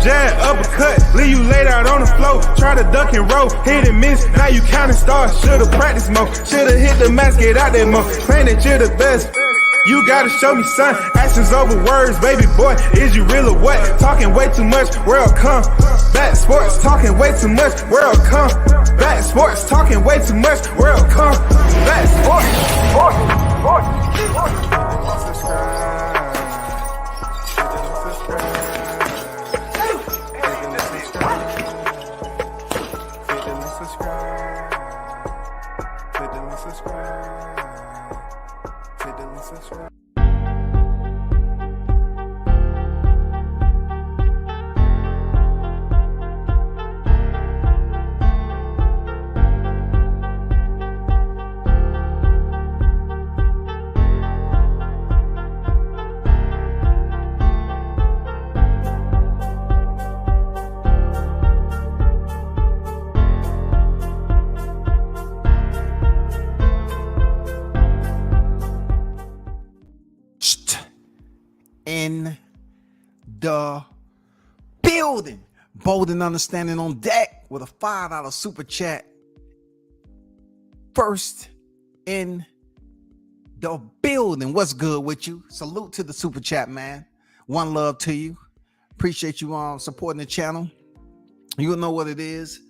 jab, uppercut, leave you laid out on the floor. Try to duck and roll, hit and miss, now you counting stars. Should've practiced more, should've hit the mask, get out there more. Claim that you're the best. You gotta show me, son. Actions over words, baby boy. Is you real or what? Talking way too much, world come. Back sports, talking way too much, world come. Back sports, talking way too much, world come. Back in the building. Bold and understanding on deck with a $5 super chat. First in the building. What's good with you? Salute to the super chat, man. One love to you. Appreciate you supporting the channel. You know what it is.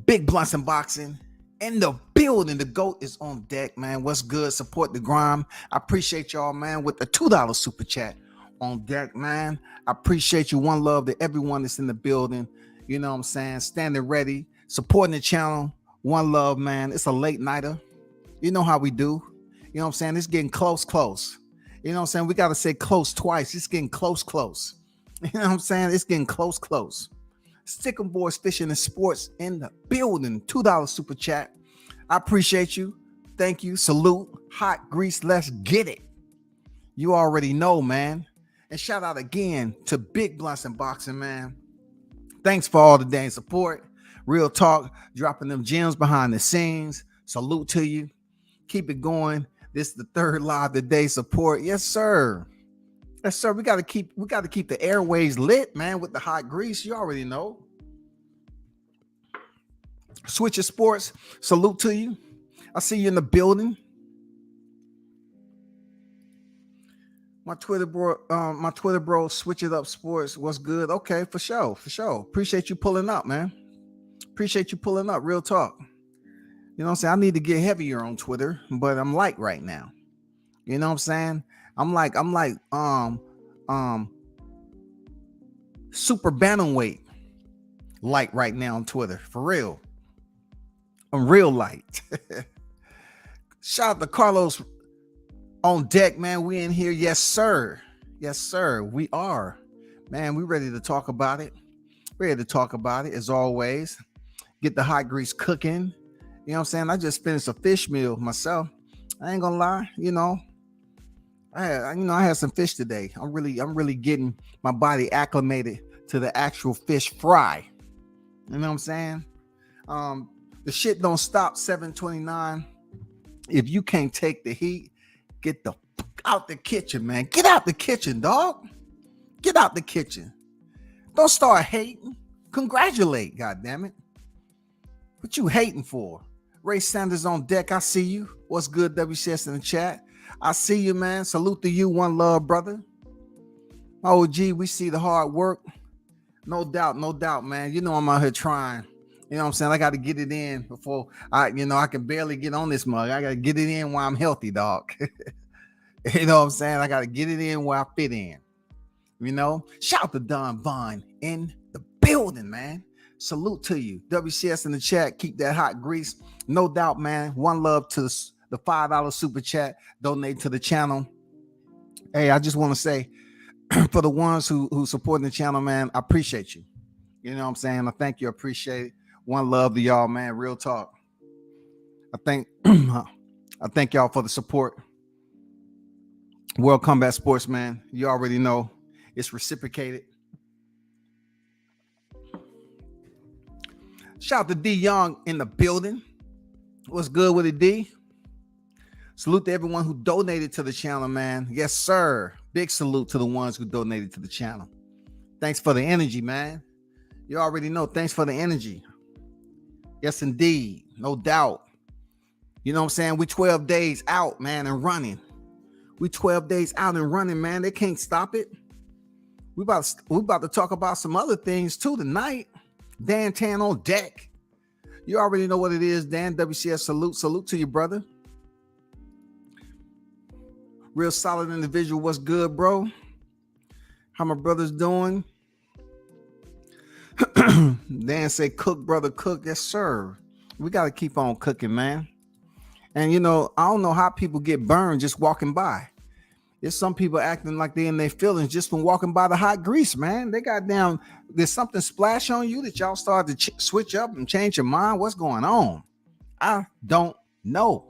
Big Blunts and Boxing in the building. The GOAT is on deck, man. What's good? Support the grind. I appreciate y'all, man, with the $2 super chat on deck, man. I appreciate you. One love to everyone that's in the building. You know what I'm saying? Standing ready, supporting the channel. One love, man. It's a late nighter. You know how we do. You know what I'm saying? It's getting close. You know what I'm saying? We got to say close twice. It's getting close. You know what I'm saying? It's getting close. Stickum Boys Fishing and Sports in the building. $2 super chat. I appreciate you. Thank you. Salute. Hot grease. Let's get it. You already know, man. And shout out again to Big Blunts and Boxing, man. Thanks for all the dang support. Real talk. Dropping them gems behind the scenes. Salute to you. Keep it going. This is the third live today support. Yes, sir. Yes, sir. We gotta keep the airways lit, man, with the hot grease. You already know. Switch of Sports. Salute to you. I see you in the building. My Twitter bro, Switch It Up Sports. What's good? Okay, for sure. Appreciate you pulling up, man. Appreciate you pulling up. Real talk. You know what I'm saying? I need to get heavier on Twitter, but I'm light right now. You know what I'm saying? I'm like super bantamweight light right now on Twitter. For real. I'm real light. Shout out to Carlos on deck, man. We in here. Yes, sir. We are. Man, we ready to talk about it. As always. Get the hot grease cooking. You know what I'm saying? I just finished a fish meal myself. I ain't gonna lie, I had some fish today. I'm really getting my body acclimated to the actual fish fry. You know what I'm saying? The shit don't stop. 729. If you can't take the heat, get the fuck out the kitchen, man. Get out the kitchen, dog. Get out the kitchen. Don't start hating. Congratulate, goddammit. What you hating for? Ray Sanders on deck. I see you. What's good, WCS in the chat? I see you, man. Salute to you. One love, brother. OG, we see the hard work. No doubt, man. You know I'm out here trying. You know what I'm saying? I got to get it in before I can barely get on this mug. I got to get it in while I'm healthy, dog. You know what I'm saying? I got to get it in where I fit in. Shout out to Don Vaughn in the building, man. Salute to you. WCS in the chat. Keep that hot grease. No doubt, man. One love to the $5 super chat. Donate to the channel. Hey, I just want to say, for the ones who supporting the channel, man, I appreciate you. You know what I'm saying? I thank you. I appreciate it. One love to y'all, man. Real talk. I thank y'all for the support. World Combat Sports, man. You already know it's reciprocated. Shout out to D Young in the building. What's good with it, D? Salute to everyone who donated to the channel, man. Yes, sir. Big salute to the ones who donated to the channel. Thanks for the energy, man. You already know. Thanks for the energy. Yes, indeed. No doubt. You know what I'm saying? We 12 days out, man, and running. We 12 days out and running, man. They can't stop it. We about to talk about some other things too tonight. Dan Tan on deck. You already know what it is, Dan. WCS salute to you, brother. Real solid individual. What's good, bro? How my brothers doing? Dan say, cook, brother, cook. Yes, sir. We got to keep on cooking, man. And, you know, I don't know how people get burned just walking by. There's some people acting like they in their feelings just from walking by the hot grease, man. They got down. There's something splash on you that y'all started to switch up and change your mind. What's going on? I don't know.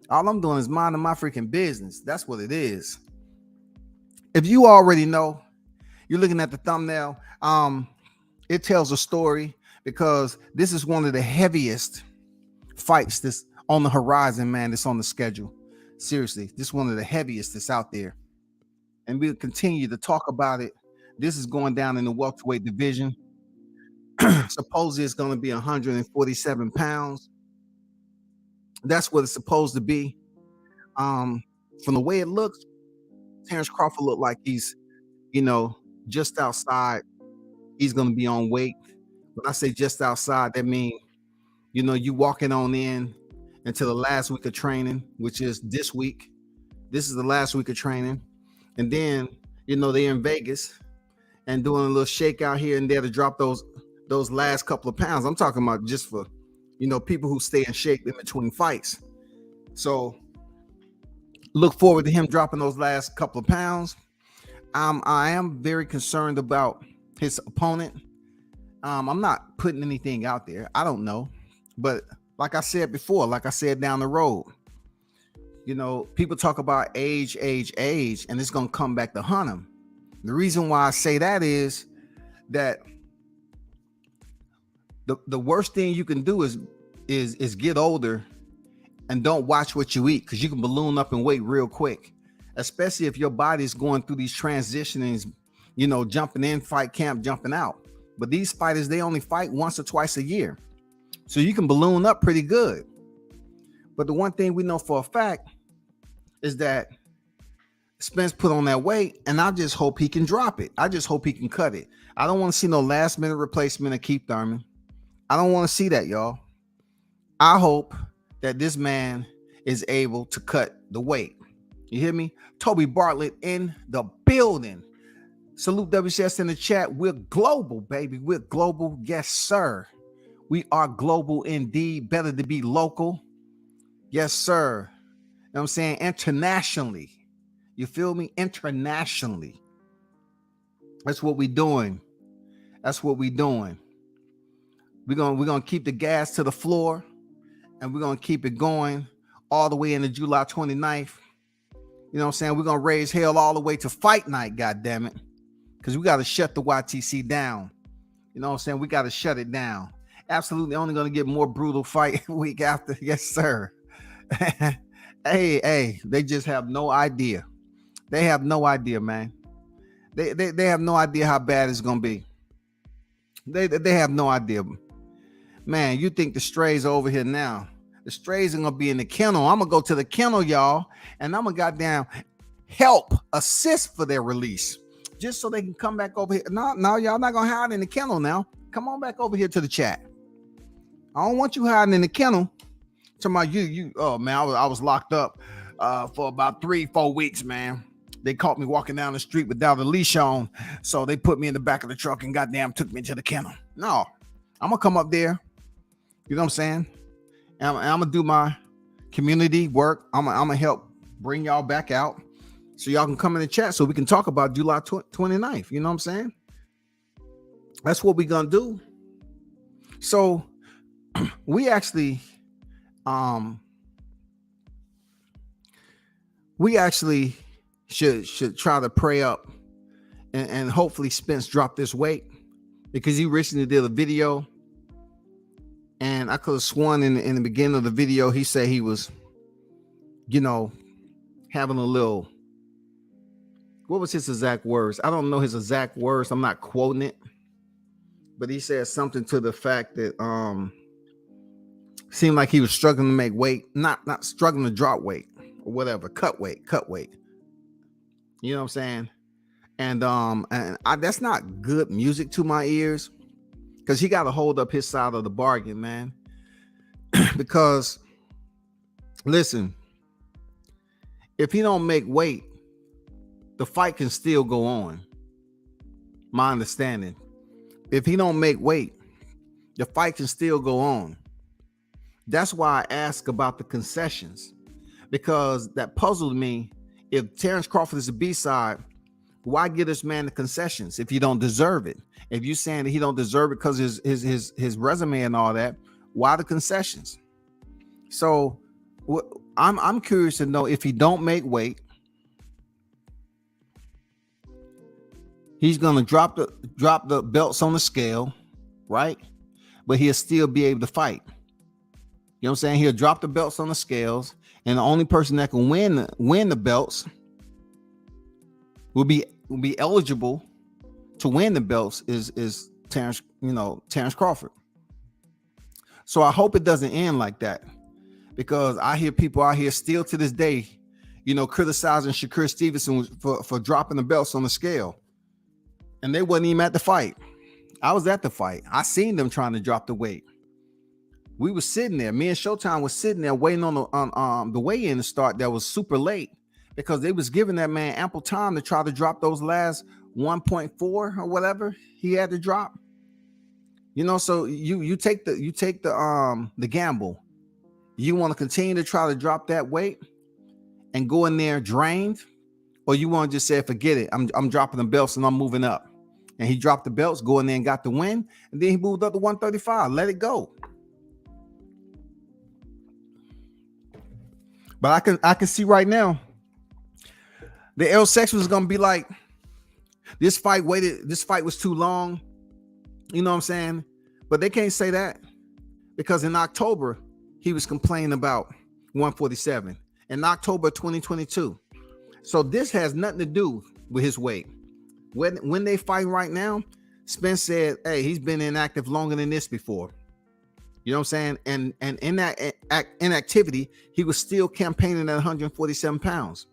All I'm doing is minding my freaking business. That's what it is. If you already know, you're looking at the thumbnail. It tells a story because this is one of the heaviest fights that's on the horizon, man. That's on the schedule. Seriously, this is one of the heaviest that's out there. And we'll continue to talk about it. This is going down in the welterweight division. Supposedly it's going to be 147 pounds. That's what it's supposed to be. From the way it looks, Terrence Crawford looked like he's, you know, just outside. He's going to be on weight. When I say just outside, that means, you know, you walking on in into the last week of training, which is this week. This is the last week of training. And then, you know, they're in Vegas and doing a little shakeout here and there to drop those last couple of pounds. I'm talking about just for, you know, people who stay in shape in between fights. So look forward to him dropping those last couple of pounds. I am very concerned about his opponent. I'm not putting anything out there. I don't know. But like I said before, like I said down the road, you know, people talk about age, and it's going to come back to hunt him. The reason why I say that is that the worst thing you can do is get older and don't watch what you eat, because you can balloon up in weight real quick, especially if your body's going through these transitionings, you know, jumping in fight camp, jumping out. But these fighters, they only fight once or twice a year. So you can balloon up pretty good. But the one thing we know for a fact is that Spence put on that weight, and I just hope he can drop it. I just hope he can cut it. I don't want to see no last minute replacement of Keith Thurman. I don't want to see that, y'all. I hope that this man is able to cut the weight. You hear me? Toby Bartlett in the building. Salute WCS in the chat. We're global, baby. We're global. Yes, sir. We are global indeed. Better to be local. Yes, sir. You know what I'm saying? Internationally. You feel me? Internationally. That's what we're doing. That's what we're doing. We're gonna keep the gas to the floor, and we're gonna keep it going all the way into July 29th. You know what I'm saying? We're gonna raise hell all the way to fight night, goddammit. Because we gotta shut the YTC down. You know what I'm saying? We gotta shut it down. Absolutely only gonna get more brutal fight week after. Yes, sir. Hey, they just have no idea. They have no idea, man. They have no idea how bad it's gonna be. They have no idea. Man, you think the strays are over here now. The strays are gonna be in the kennel. I'm gonna go to the kennel, y'all, and I'm gonna goddamn help assist for their release. Just so they can come back over here. No, y'all not gonna hide in the kennel now. Come on back over here to the chat. I don't want you hiding in the kennel. Talking about you. Oh man, I was locked up for about 3-4 weeks, man. They caught me walking down the street without a leash on, so they put me in the back of the truck and goddamn took me to the kennel. No, I'm gonna come up there. You know what I'm saying? And I'm gonna do my community work. I'm gonna help bring y'all back out, so y'all can come in the chat so we can talk about July 29th. You know what I'm saying? That's what we're gonna do. So we actually should try to pray up and hopefully Spence drop this weight, because he recently did a video, and I could have sworn in the beginning of the video he said he was, you know, having a little what was his exact words? I don't know his exact words. I'm not quoting it, but he said something to the fact that seemed like he was struggling to make weight, not struggling to drop weight or whatever, cut weight. You know what I'm saying? And that's not good music to my ears, because he got to hold up his side of the bargain, man. Because listen, if he don't make weight, the fight can still go on. My understanding, if he don't make weight, the fight can still go on. That's why I ask about the concessions, because that puzzled me. If Terrence Crawford is a B-side, why give this man the concessions if you don't deserve it? If you're saying that he don't deserve it because his resume and all that, why the concessions? So I'm curious to know, if he don't make weight, he's gonna drop the belts on the scale, right? But he'll still be able to fight. You know what I'm saying? He'll drop the belts on the scales, and the only person that can win the belts will be eligible to win the belts is Terrence Crawford. So I hope it doesn't end like that, because I hear people out here still to this day, criticizing Shakur Stevenson for dropping the belts on the scale, and they wasn't even at the fight. I was at the fight. I seen them trying to drop the weight. We were sitting there. Me and Showtime was sitting there waiting on the weigh-in to start. That was super late, because they was giving that man ample time to try to drop those last 1.4 or whatever he had to drop. So you take the gamble. You want to continue to try to drop that weight and go in there drained, or you want to just say, forget it, I'm dropping the belts and I'm moving up. And he dropped the belts, go in there and got the win, and then he moved up to 135. Let it go. But I can see right now the L section was gonna be like, this fight was too long. You know what I'm saying? But they can't say that, because in October he was complaining about 147 in October 2022. So this has nothing to do with his weight. When they fight right now, Spence said, hey, he's been inactive longer than this before. You know what I'm saying? And in that inactivity, he was still campaigning at 147 pounds.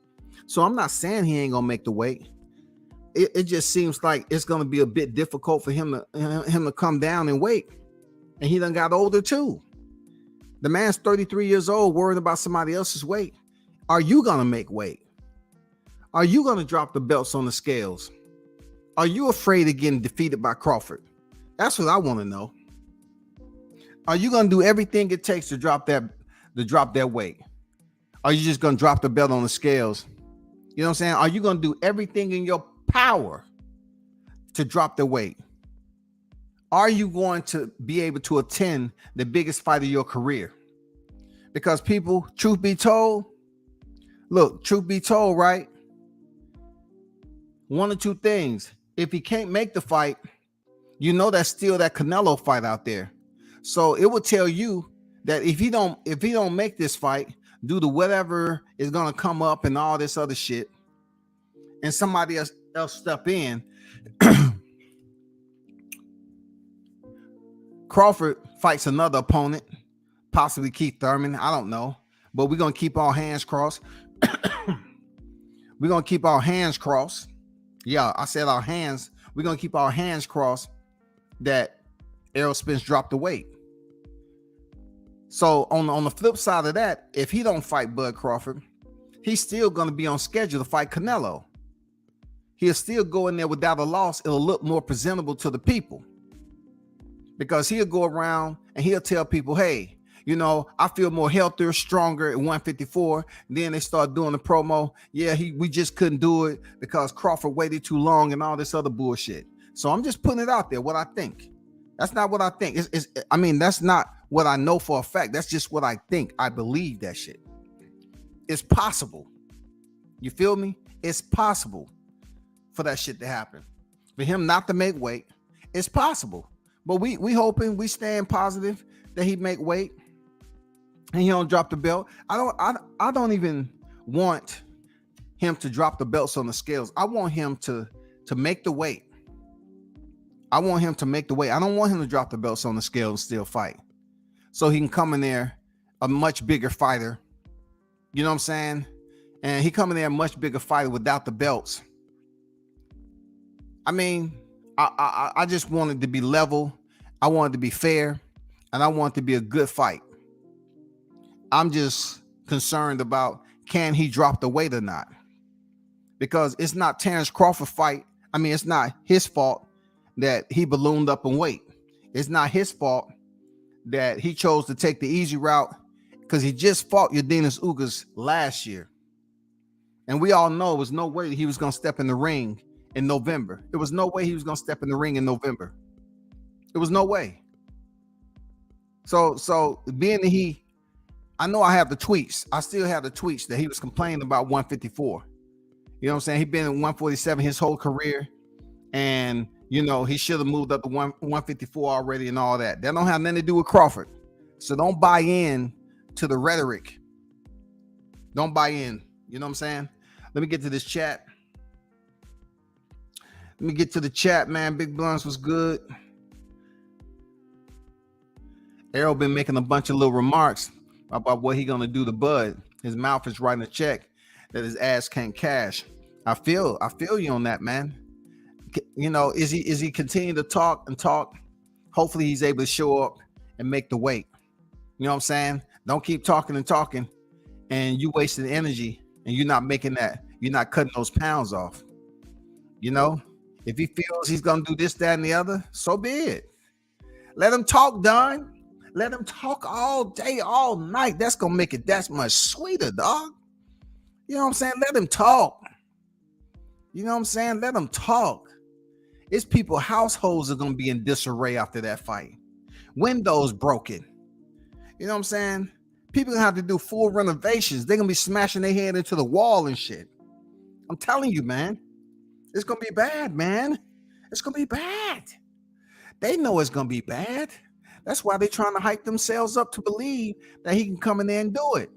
So I'm not saying he ain't gonna make the weight. It just seems like it's gonna be a bit difficult for him to come down in weight. And he done got older too. The man's 33 years old, worried about somebody else's weight. Are you gonna make weight? Are you gonna drop the belts on the scales? Are you afraid of getting defeated by Crawford? That's what I want to know. Are you going to do everything it takes to drop that weight? Are you just going to drop the belt on the scales? You know what I'm saying? Are you going to do everything in your power to drop the weight? Are you going to be able to attend the biggest fight of your career? Because people, truth be told, right? One or two things. If he can't make the fight, that's still that Canelo fight out there. So it will tell you that if he don't make this fight due to whatever is gonna come up and all this other shit, and somebody else step in, Crawford fights another opponent, possibly Keith Thurman. I don't know, but we're gonna keep our hands crossed. We're gonna keep our hands crossed. Yeah, I said our hands. We're gonna keep our hands crossed that Errol Spence dropped the weight. So on the flip side of that, if he don't fight Bud Crawford, he's still going to be on schedule to fight Canelo. He'll still go in there without a loss. It'll look more presentable to the people, because he'll go around and he'll tell people, hey, I feel more healthier, stronger at 154. Then they start doing the promo. Yeah, we just couldn't do it because Crawford waited too long and all this other bullshit. So I'm just putting it out there, what I think. That's not what I think. That's not what I know for a fact. That's just what I think. I believe that shit. It's possible. You feel me? It's possible for that shit to happen. For him not to make weight, it's possible. But we hoping, we staying positive that he make weight and he don't drop the belt. I don't even want him to drop the belts on the scales. I want him to make the weight. I want him to make the weight. I don't want him to drop the belts on the scale and still fight. So he can come in there a much bigger fighter. You know what I'm saying? And he come in there a much bigger fighter without the belts. I mean, I just wanted to be level. I wanted to be fair. And I want it to be a good fight. I'm just concerned about, can he drop the weight or not? Because it's not Terrence Crawford fight. I mean, it's not his fault that he ballooned up in weight. It's not his fault that he chose to take the easy route, because he just fought Yordenis Ugas last year. And we all know it was no way he was going to step in the ring in November. There was no way he was going to step in the ring in November. There was no way. So being that I know I have the tweets. I still have the tweets that he was complaining about 154. You know what I'm saying? He's been in 147 his whole career. And, you know, he should have moved up to 154 already and all that. That don't have nothing to do with Crawford. So don't buy in to the rhetoric. Don't buy in. You know what I'm saying? Let me get to this chat. Let me get to the chat, man. Big Blunts was good. Errol been making a bunch of little remarks about what he gonna do to Bud. His mouth is writing a check that his ass can't cash. I feel you on that, man. You know, is he continue to talk and talk? Hopefully he's able to show up and make the weight. You know what I'm saying? Don't keep talking and talking and you wasting energy and you're not making that, you're not cutting those pounds off. You know, if he feels he's gonna do this, that, and the other, so be it. Let him talk, Don. Let him talk all day, all night. That's gonna make it that much sweeter, dog. You know what I'm saying? Let him talk. You know what I'm saying? Let him talk. It's people, households are gonna be in disarray after that fight. Windows broken. You know what I'm saying? People gonna have to do full renovations. They're gonna be smashing their head into the wall and shit. I'm telling you, man. It's gonna be bad, man. It's gonna be bad. They know it's gonna be bad. That's why they're trying to hype themselves up to believe that he can come in there and do it.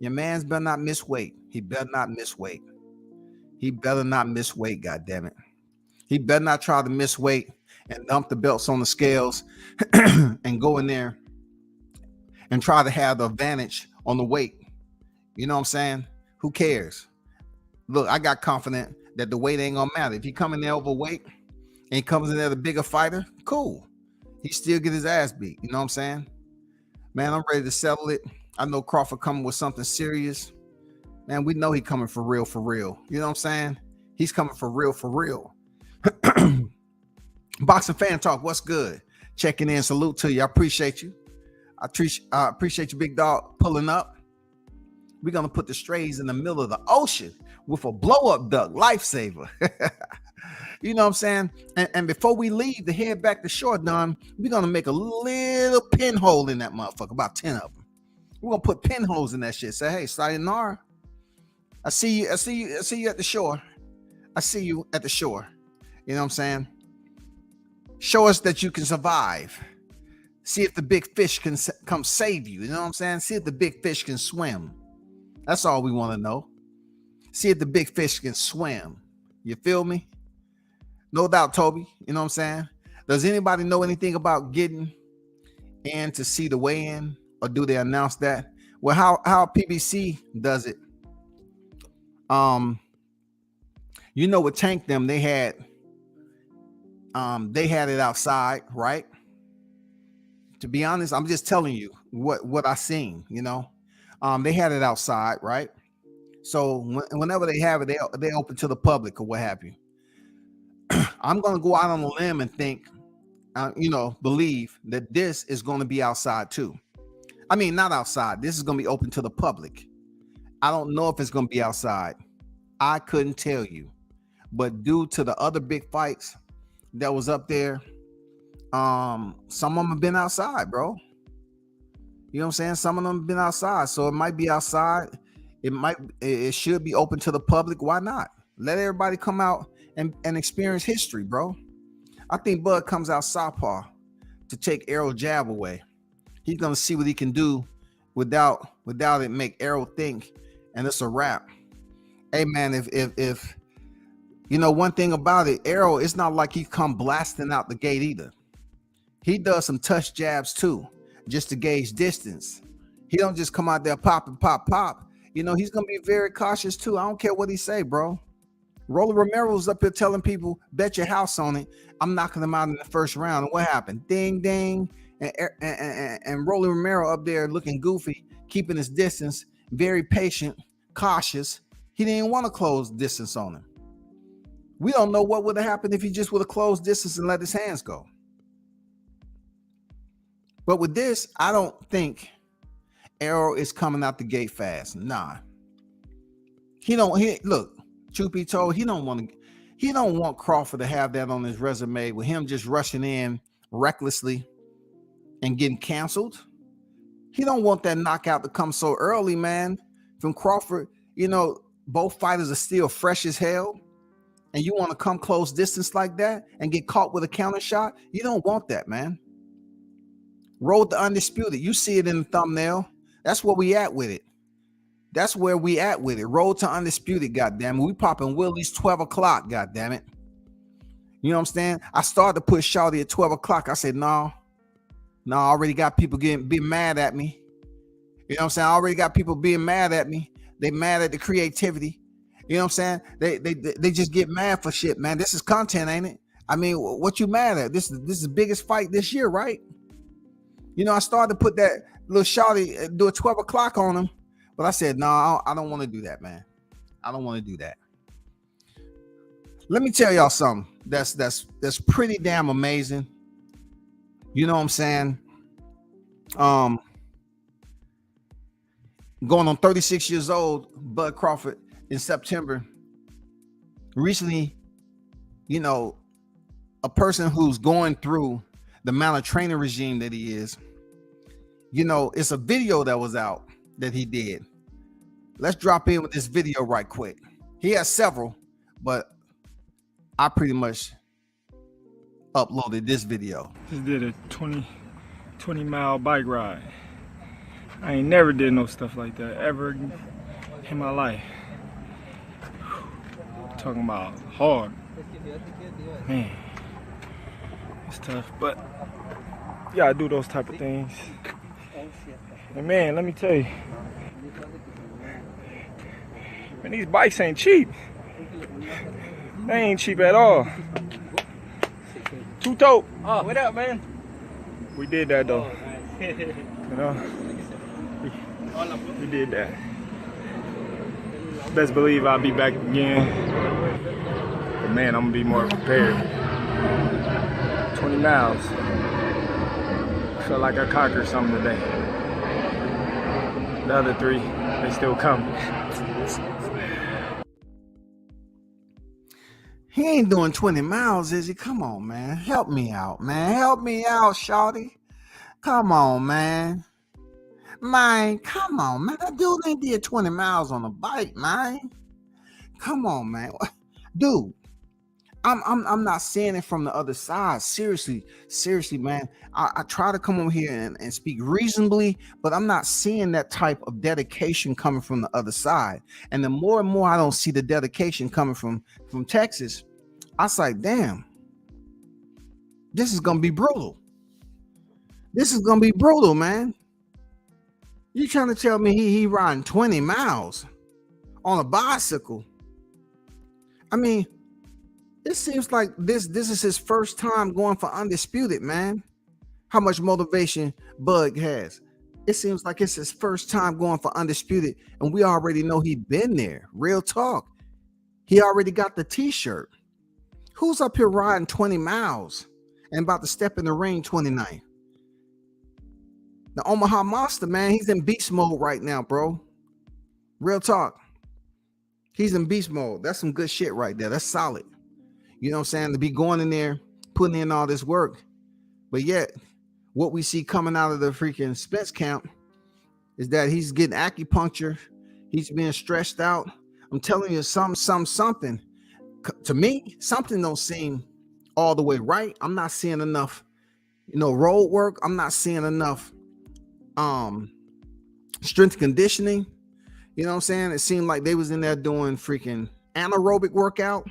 Your man's better not miss weight. He better not miss weight. He better not miss weight, goddammit. He better not try to miss weight and dump the belts on the scales and go in there and try to have the advantage on the weight. You know what I'm saying? Who cares? Look, I got confident that the weight ain't gonna matter. If he come in there overweight and he comes in there the bigger fighter, cool. He still get his ass beat. You know what I'm saying? Man, I'm ready to settle it. I know Crawford coming with something serious. Man, we know he coming for real, for real. You know what I'm saying? He's coming for real, for real. Boxing Fan Talk, what's good? Checking in, salute to you. I appreciate you. I appreciate you, big dog, pulling up. We're going to put the strays in the middle of the ocean with a blow-up duck, lifesaver. You know what I'm saying? And before we leave to head back to shore, Don, we're going to make a little pinhole in that motherfucker, about 10 of them. We're going to put pinholes in that shit. Say, hey, sayonara. I see you at the shore. I see you at the shore. You know what I'm saying? Show us that you can survive. See if the big fish can come save you. You know what I'm saying? See if the big fish can swim. That's all we want to know. See if the big fish can swim. You feel me? No doubt, Toby. You know what I'm saying? Does anybody know anything about getting in to see the weigh-in, or do they announce that? Well, how PBC does it? You know, with Tank them, they had it outside, right? To be honest, I'm just telling you what I seen. You know, they had it outside, right? So whenever they have it, they open to the public or what have you. I'm going to go out on a limb and think, believe that this is going to be outside too. I mean, not outside. This is going to be open to the public. I don't know if it's going to be outside. I couldn't tell you. But due to the other big fights that was up there, some of them have been outside, bro. You know what I'm saying? Some of them have been outside. So it might be outside. It should be open to the public. Why not? Let everybody come out and experience history, bro. I think Bud comes out southpaw to take Errol jab away. He's gonna see what he can do without it make Errol think, and it's a wrap. Hey man, if you know one thing about it, Errol, it's not like he come blasting out the gate either. He does some touch jabs too, just to gauge distance. He don't just come out there pop and pop, pop. You know, he's gonna be very cautious too. I don't care what he say, bro. Roller Romero's up here telling people, bet your house on it, I'm knocking him out in the first round. And what happened? Ding, ding. And Roller Romero up there looking goofy, keeping his distance, very patient, cautious. He didn't want to close distance on him. We don't know what would have happened if he just would have closed distance and let his hands go. But with this, I don't think Errol is coming out the gate fast. Nah. Look, truth be told, he don't want Crawford to have that on his resume with him just rushing in recklessly and getting canceled. He don't want that knockout to come so early, man. From Crawford, you know, both fighters are still fresh as hell. And you want to come close distance like that and get caught with a counter shot? You don't want that, man. Road to Undisputed. You see it in the thumbnail. That's where we at with it. That's where we at with it. Road to Undisputed, goddamn it. We popping Willie's 12 o'clock, goddamn it. You know what I'm saying? I started to push Shawty at 12 o'clock. I said, no, I already got people being mad at me. You know what I'm saying? I already got people being mad at me. They mad at the creativity. You know what I'm saying? They just get mad for shit, man. This is content, ain't it? I mean, what you mad at? This is the biggest fight this year, right? You know, I started to put that little Shawty, do a 12 o'clock on him. But I said, no, I don't want to do that, man. I don't want to do that. Let me tell y'all something that's pretty damn amazing. You know what I'm saying? Going on 36 years old, Bud Crawford in September. Recently, you know, a person who's going through the amount of training regime that he is, you know, it's a video that was out that he did. Let's drop in with this video right quick. He has several, but I pretty much uploaded this video. Just did a 20 mile bike ride. I ain't never did no stuff like that ever in my life. Talking about hard. Man, it's tough, but you gotta do those type of things. And man, let me tell you, man, these bikes ain't cheap. They ain't cheap at all. Two tote. Oh, what up, man? We did that though. You know, we did that. Best believe I'll be back again. But man, I'm gonna be more prepared. 20 miles. Felt like I conquered something today. The other 3, they still coming. He ain't doing 20 miles, is he? Come on, man. Help me out, man. Help me out, Shawty. Come on, man. Man, come on, man. That dude ain't did 20 miles on a bike, man. Come on, man. Dude, I'm not seeing it from the other side. Seriously, man. I try to come over here and speak reasonably, but I'm not seeing that type of dedication coming from the other side. And the more and more I don't see the dedication coming from Texas, I was like, damn, this is gonna be brutal. This is gonna be brutal, man. You trying to tell me he riding 20 miles on a bicycle? I mean, it seems like this is his first time going for Undisputed, man. How much motivation Bud has. It seems like it's his first time going for Undisputed, and we already know he been there. Real talk. He already got the t-shirt. Who's up here riding 20 miles and about to step in the ring 29? The Omaha Monster, man, he's in beast mode right now, bro. Real talk. He's in beast mode. That's some good shit right there. That's solid. You know what I'm saying? To be going in there, putting in all this work. But yet, what we see coming out of the freaking Spence camp is that he's getting acupuncture. He's being stressed out. I'm telling you, something. To me, something don't seem all the way right. I'm not seeing enough, road work. I'm not seeing enough strength conditioning. You know what I'm saying? It seemed like they was in there doing freaking anaerobic workout,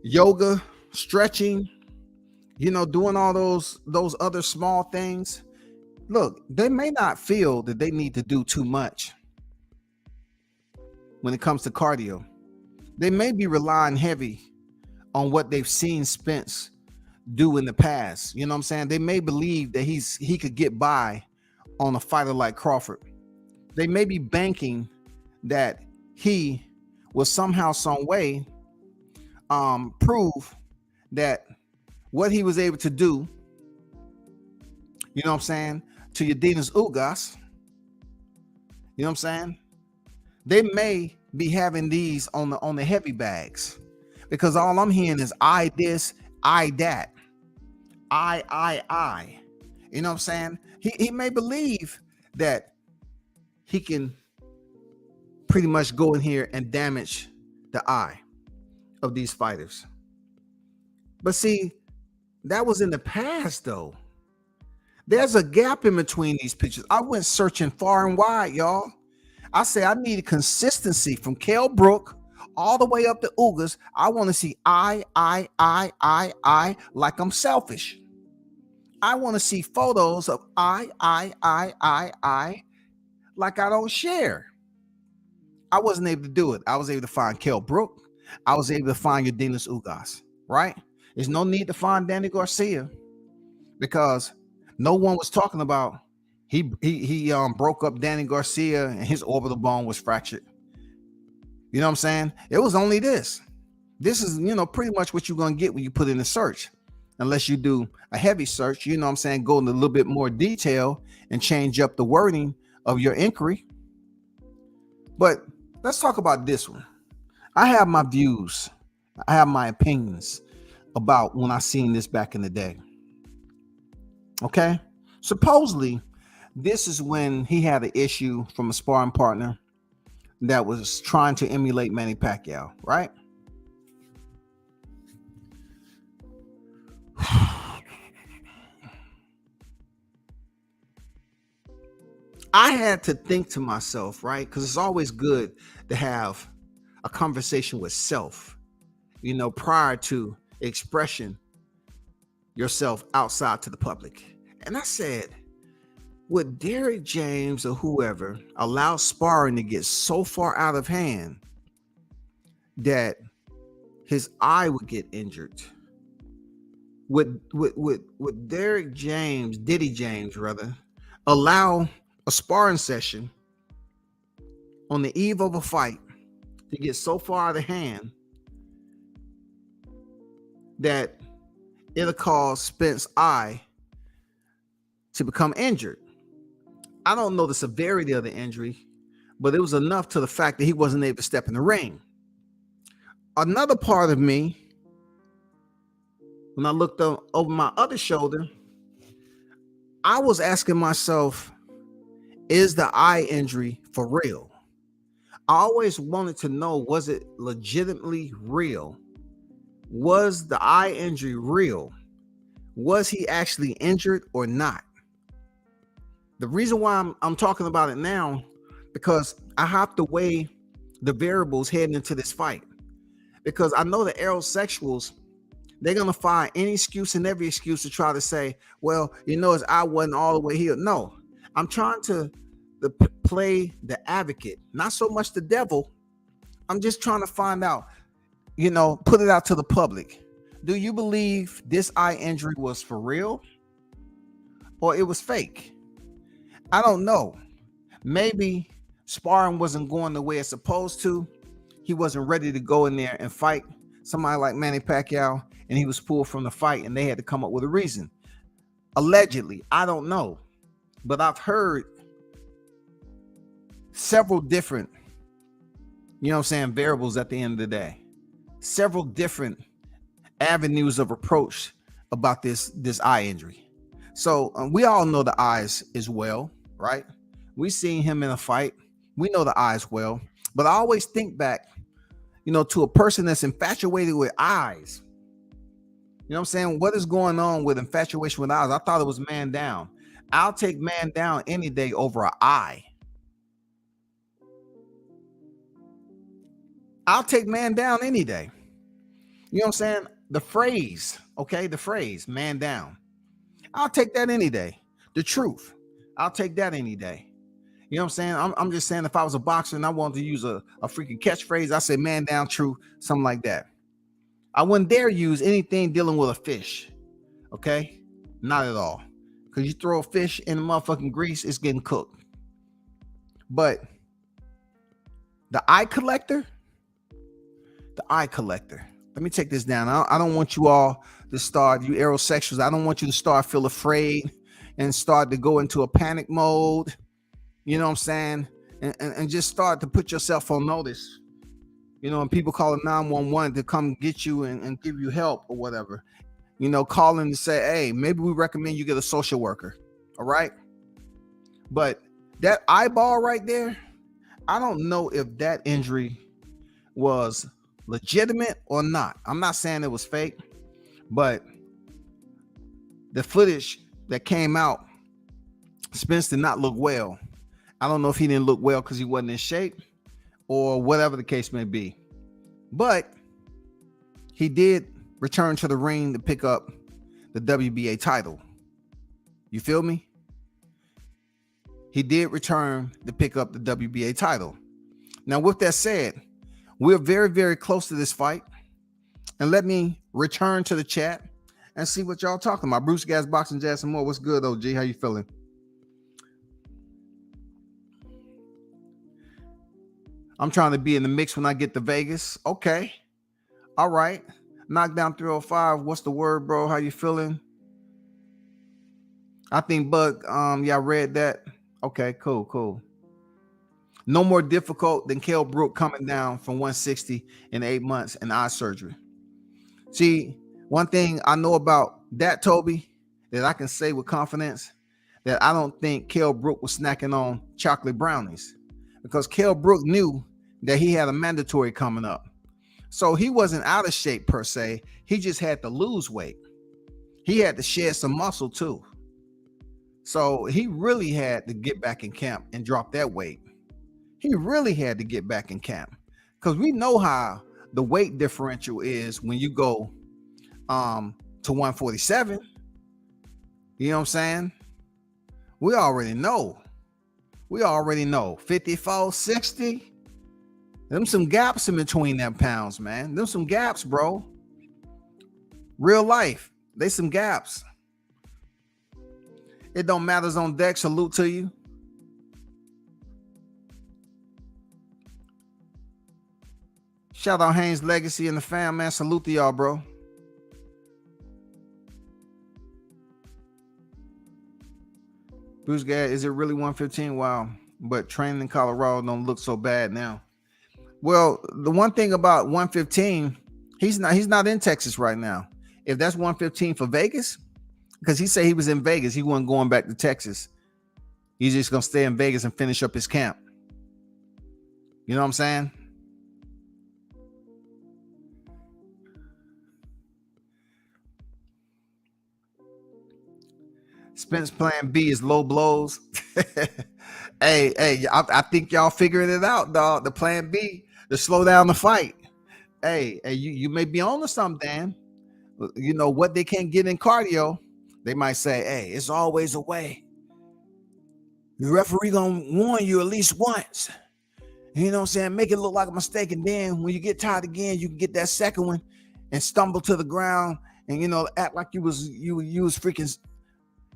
yoga, stretching, doing all those other small things. Look, they may not feel that they need to do too much when it comes to cardio. They may be relying heavy on what they've seen Spence do in the past. You know what I'm saying? They may believe that he could get by on a fighter like Crawford. They may be banking that he will somehow, some way, prove that what he was able to do, you know what I'm saying, to Yadinas Ugas, you know what I'm saying? They may be having these on the heavy bags, because all I'm hearing is I this, I that, I. You know what I'm saying? He may believe that he can pretty much go in here and damage the eye of these fighters. But see, that was in the past though. There's a gap in between these pictures. I went searching far and wide, y'all. I say I needed consistency from Kell Brook all the way up to Ugas. I want to see I, like I'm selfish. I want to see photos of I, like I don't share. I wasn't able to do it. I was able to find Kell Brook. I was able to find Yadinas Ugas, right? There's no need to find Danny Garcia, because no one was talking about he broke up Danny Garcia and his orbital bone was fractured. You know what I'm saying? It was only this. This is, pretty much what you're going to get when you put in a search. Unless you do a heavy search, you know what I'm saying, go into a little bit more detail and change up the wording of your inquiry. But let's talk about this one. I have my views. I have my opinions about when I seen this back in the day. Okay? Supposedly, this is when he had an issue from a sparring partner that was trying to emulate Manny Pacquiao, right? I had to think to myself, right? Because it's always good to have a conversation with self, prior to expressing yourself outside to the public. And I said, would Derrick James or whoever allow sparring to get so far out of hand that his eye would get injured? Would Derrick James, Diddy James rather, allow a sparring session on the eve of a fight to get so far out of hand that it'll cause Spence's eye to become injured? I don't know the severity of the injury, but it was enough to the fact that he wasn't able to step in the ring. Another part of me, when I looked over my other shoulder, I was asking myself, is the eye injury for real? I always wanted to know, was it legitimately real? Was the eye injury real? Was he actually injured or not? The reason why I'm talking about it now, because I have to weigh the variables heading into this fight. Because I know the aerosexuals, they're going to find any excuse and every excuse to try to say, well, his eye wasn't all the way healed. No, I'm trying to play the advocate, not so much the devil. I'm just trying to find out, put it out to the public. Do you believe this eye injury was for real or it was fake? I don't know. Maybe sparring wasn't going the way it's supposed to. He wasn't ready to go in there and fight somebody like Manny Pacquiao, and he was pulled from the fight and they had to come up with a reason. Allegedly, I don't know. But I've heard several different, variables at the end of the day. Several different avenues of approach about this eye injury. So we all know the eyes is well, right? We seen him in a fight. We know the eyes well. But I always think back, to a person that's infatuated with eyes. You know what I'm saying? What is going on with infatuation with eyes? I thought it was man down. I'll take man down any day over an eye. I'll take man down any day. You know what I'm saying? The phrase, okay, the phrase man down. I'll take that any day. The truth, I'll take that any day. You know what I'm saying? I'm just saying, if I was a boxer and I wanted to use a freaking catchphrase, I say man down, true, something like that. I wouldn't dare use anything dealing with a fish. Okay? Not at all. Because you throw a fish in the motherfucking grease, it's getting cooked. But the eye collector, let me take this down. I don't want you all to start, you aerosexuals, I don't want you to start feel afraid and start to go into a panic mode. You know what I'm saying? And just start to put yourself on notice. You know, and people calling 911 to come get you and give you help or whatever. You know, calling to say, hey, maybe we recommend you get a social worker. All right. But that eyeball right there, I don't know if that injury was legitimate or not. I'm not saying it was fake, but the footage that came out, Spence did not look well. I don't know if he didn't look well because he wasn't in shape or whatever the case may be. But he did return to the ring to pick up the WBA title. You feel me? He did return to pick up the WBA title. Now, with that said, we're very, very close to this fight. And let me return to the chat and see what y'all talking about. Bruce Gas, Boxing, Jazz, and more. What's good, OG? How you feeling? I'm trying to be in the mix when I get to Vegas. Okay. All right. Knockdown 305. What's the word, bro? How you feeling? I think Bug, yeah, I read that. Okay, cool. No more difficult than Kell Brook coming down from 160 in 8 months and eye surgery. See, one thing I know about that, Toby, that I can say with confidence, that I don't think Kell Brook was snacking on chocolate brownies, because Kell Brook knew that he had a mandatory coming up. So he wasn't out of shape per se. He just had to lose weight. He had to shed some muscle too. So he really had to get back in camp and drop that weight. He really had to get back in camp, because we know how the weight differential is when you go to 147. You know what I'm saying? We already know. 54, 60. Them some gaps in between them pounds, man. Them some gaps, bro. Real life. They some gaps. It don't matters on deck. Salute to you. Shout out Haynes Legacy and the fam, man. Salute to y'all, bro. Bruce Gad, is it really 115? Wow. But training in Colorado don't look so bad now. Well, the one thing about 115, he's not in Texas right now. If that's 115 for Vegas, because he said he was in Vegas, he wasn't going back to Texas. He's just gonna stay in Vegas and finish up his camp. You know what I'm saying? Spence plan B is low blows. Hey, I think y'all figuring it out, dog. The plan B to slow down the fight. Hey, you may be on to something, Dan. You know what they can't get in cardio. They might say, hey, it's always a way. The referee gonna warn you at least once. You know what I'm saying? Make it look like a mistake, and then when you get tired again, you can get that second one and stumble to the ground and, you know, act like you was freaking,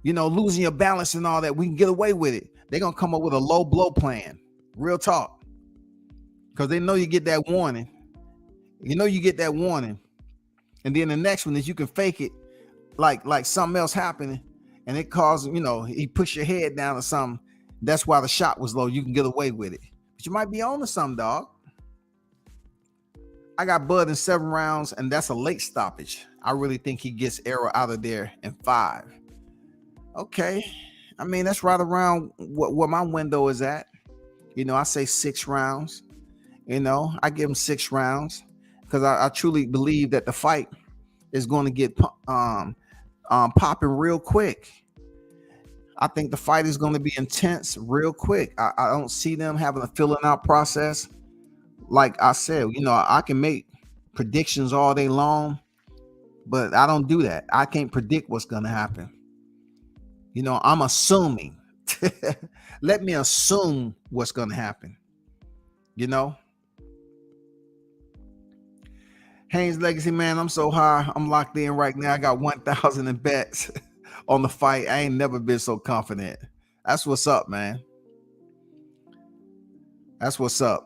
you know, losing your balance and all that. We can get away with it. They're gonna come up with a low blow plan. Real talk. Because they know you get that warning. And then the next one is you can fake it like something else happening, and it caused, you know, he pushed your head down or something. That's why the shot was low. You can get away with it. But you might be on to something, dog. I got Bud in 7 rounds, and that's a late stoppage. I really think he gets Arrow out of there in 5. Okay. I mean, that's right around what my window is at. You know, I say 6 rounds. You know, I give him 6 rounds because I truly believe that the fight is going to get popping real quick. I think the fight is going to be intense real quick. I don't see them having a filling out process like I said, you know, I can make predictions all day long, but I don't do that. I can't predict what's gonna happen. You know, I'm assuming. Let me assume what's gonna happen. You know, Haynes Legacy, man, I'm so high. I'm locked in right now. I got 1,000 in bets on the fight. I ain't never been so confident. That's what's up, man. That's what's up.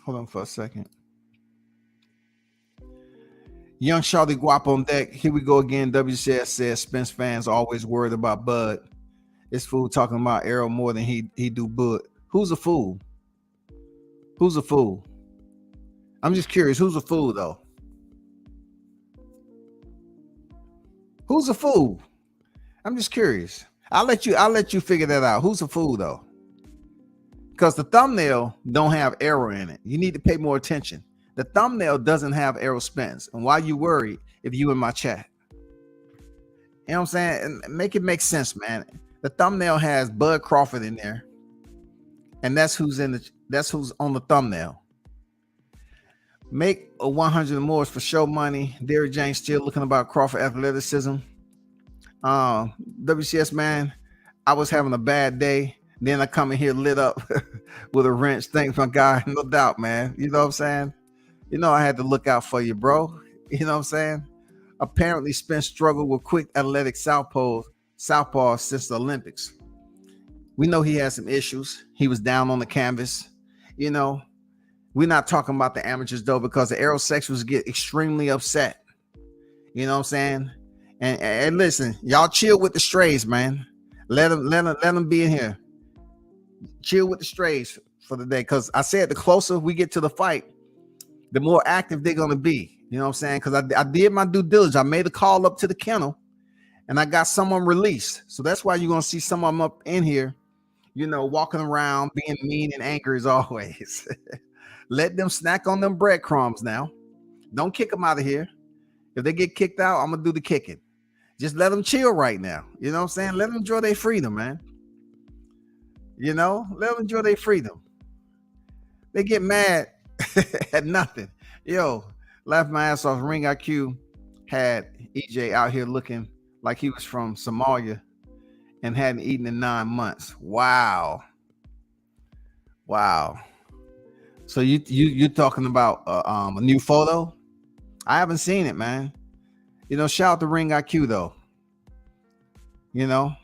Hold on for a second. Young Charlie Guap on deck. Here we go again. WCS says Spence fans always worried about Bud. This fool talking about Errol more than he do Bud. Who's a fool? Who's a fool? I'm just curious. Who's a fool though? Who's a fool? I'm just curious. I'll let you figure that out. Who's a fool though? Because the thumbnail don't have Errol in it. You need to pay more attention. The thumbnail doesn't have Errol Spence. And why you worried if you in my chat? You know what I'm saying? And make it make sense, man. The thumbnail has Bud Crawford in there. And that's who's on the thumbnail. Make a 100 more for show money. Derrick James still looking about Crawford athleticism. WCS, man, I was having a bad day. Then I come in here lit up with a wrench. Thanks, my guy. No doubt, man. You know what I'm saying? You know I had to look out for you, bro. You know what I'm saying? Apparently, Spence struggled with quick athletic southpaw since the Olympics. We know he had some issues. He was down on the canvas. You know, we're not talking about the amateurs, though, because the aerosexuals get extremely upset. You know what I'm saying? And listen, y'all chill with the strays, man. Let them be in here. Chill with the strays for the day, because I said the closer we get to the fight, the more active they're going to be. You know what I'm saying? Because I did my due diligence. I made a call up to the kennel, and I got someone released. So that's why you're going to see some of them up in here, you know, walking around being mean and angry as always. Let them snack on them breadcrumbs now. Don't kick them out of here. If they get kicked out, I'm going to do the kicking. Just let them chill right now. You know what I'm saying? Let them enjoy their freedom, man. You know, let them enjoy their freedom. They get mad at nothing. Yo, laugh my ass off. Ring IQ had EJ out here looking like he was from Somalia and hadn't eaten in 9 months. Wow. So you're talking about a new photo? I haven't seen it, man. You know, shout out to Ring IQ though. You know.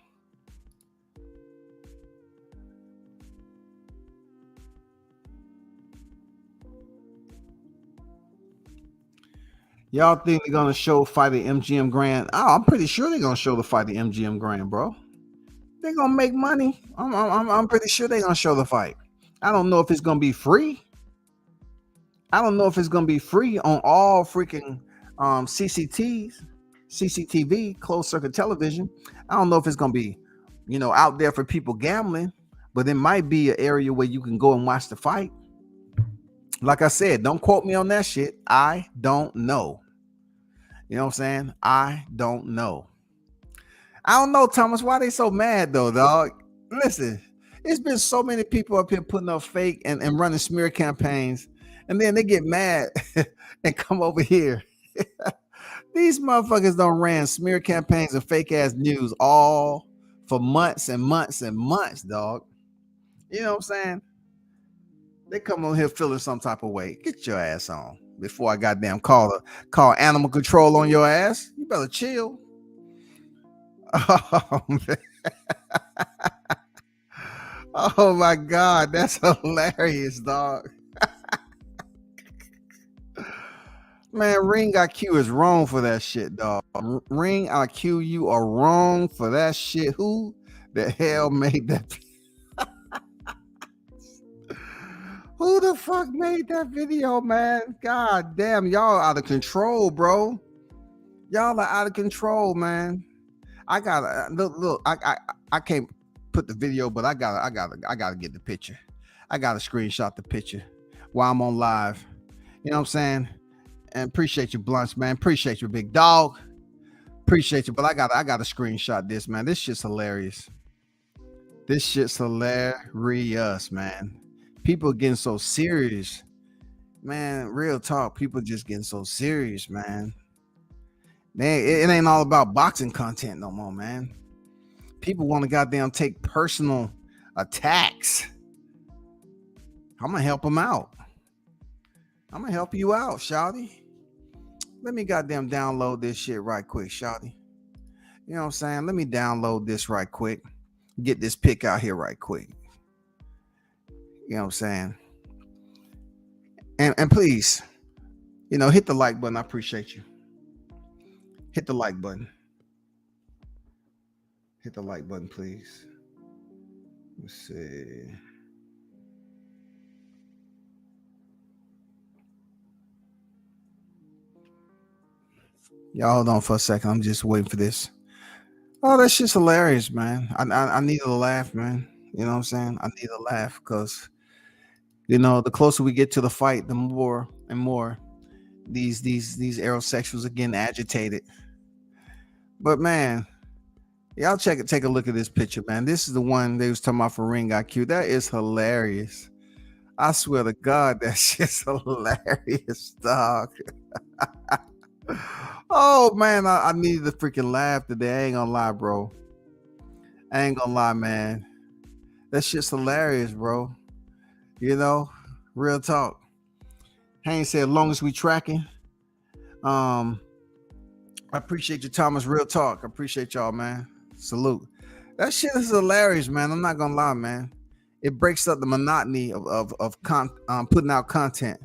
Y'all think they're gonna show fight at MGM Grand? Oh, I'm pretty sure they're gonna show the fight at MGM Grand, bro. They're gonna make money. I'm pretty sure they're gonna show the fight. I don't know if it's gonna be free. I don't know if it's gonna be free on all freaking CCTV, closed circuit television. I don't know if it's gonna be, you know, out there for people gambling, but it might be an area where you can go and watch the fight. Like I said, don't quote me on that shit. I don't know. You know what I'm saying? I don't know. I don't know, Thomas. Why they so mad though, dog? Listen, it's been so many people up here putting up fake and running smear campaigns, and then they get mad and come over here. These motherfuckers done ran smear campaigns and fake ass news all for months and months and months, dog. You know what I'm saying? They come on here feeling some type of way. Get your ass on before I goddamn call animal control on your ass. You better chill. Oh, man. Oh my God, that's hilarious, dog. Man, Ring IQ is wrong for that shit, dog. Ring IQ, you are wrong for that shit. Who the hell made that? Who the fuck made that video, man? God damn, y'all out of control, bro. Y'all are out of control, man. I gotta look. I can't put the video, but I gotta get the picture. I gotta screenshot the picture. while I'm on live. You know what I'm saying? And appreciate you, Blunts, man. Appreciate you, big dog. Appreciate you. But I gotta screenshot this, man. This shit's hilarious. This shit's hilarious, man. People getting so serious. Man, real talk. People just getting so serious, man. It ain't all about boxing content no more, man. People want to goddamn take personal attacks. I'm gonna help them out. I'm gonna help you out, shawty. Let me goddamn download this shit right quick, shawty. You know what I'm saying? Let me download this right quick. Get this pick out here right quick. You know what I'm saying? And please, you know, hit the like button. I appreciate you. Hit the like button. Hit the like button, please. Let's see. Y'all hold on for a second. I'm just waiting for this. Oh, that shit's hilarious, man. I need a laugh, man. You know what I'm saying? I need a laugh because, you know, the closer we get to the fight, the more and more these aerosexuals are getting agitated. But man, y'all take a look at this picture, man. This is the one they was talking about for Ring IQ. That is hilarious. I swear to God, that shit's hilarious, dog. Oh man, I needed to freaking laugh today. I ain't gonna lie, bro. I ain't gonna lie, man. That shit's hilarious, bro. You know, real talk. Haynes said, as long as we tracking. I appreciate you, Thomas. Real talk. I appreciate y'all, man. Salute. That shit is hilarious, man. I'm not gonna lie, man. It breaks up the monotony of putting out content.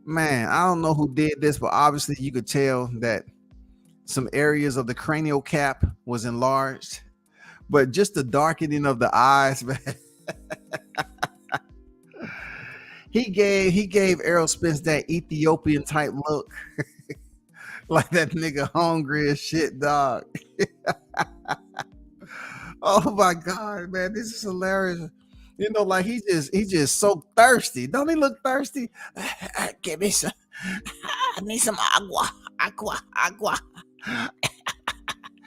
Man, I don't know who did this, but obviously you could tell that some areas of the cranial cap was enlarged, but just the darkening of the eyes, man. He gave Errol Spence that Ethiopian type look. Like that nigga hungry as shit, dog. Oh my God, man, this is hilarious. You know, like he's just so thirsty. Don't he look thirsty? Give me some. I need some agua.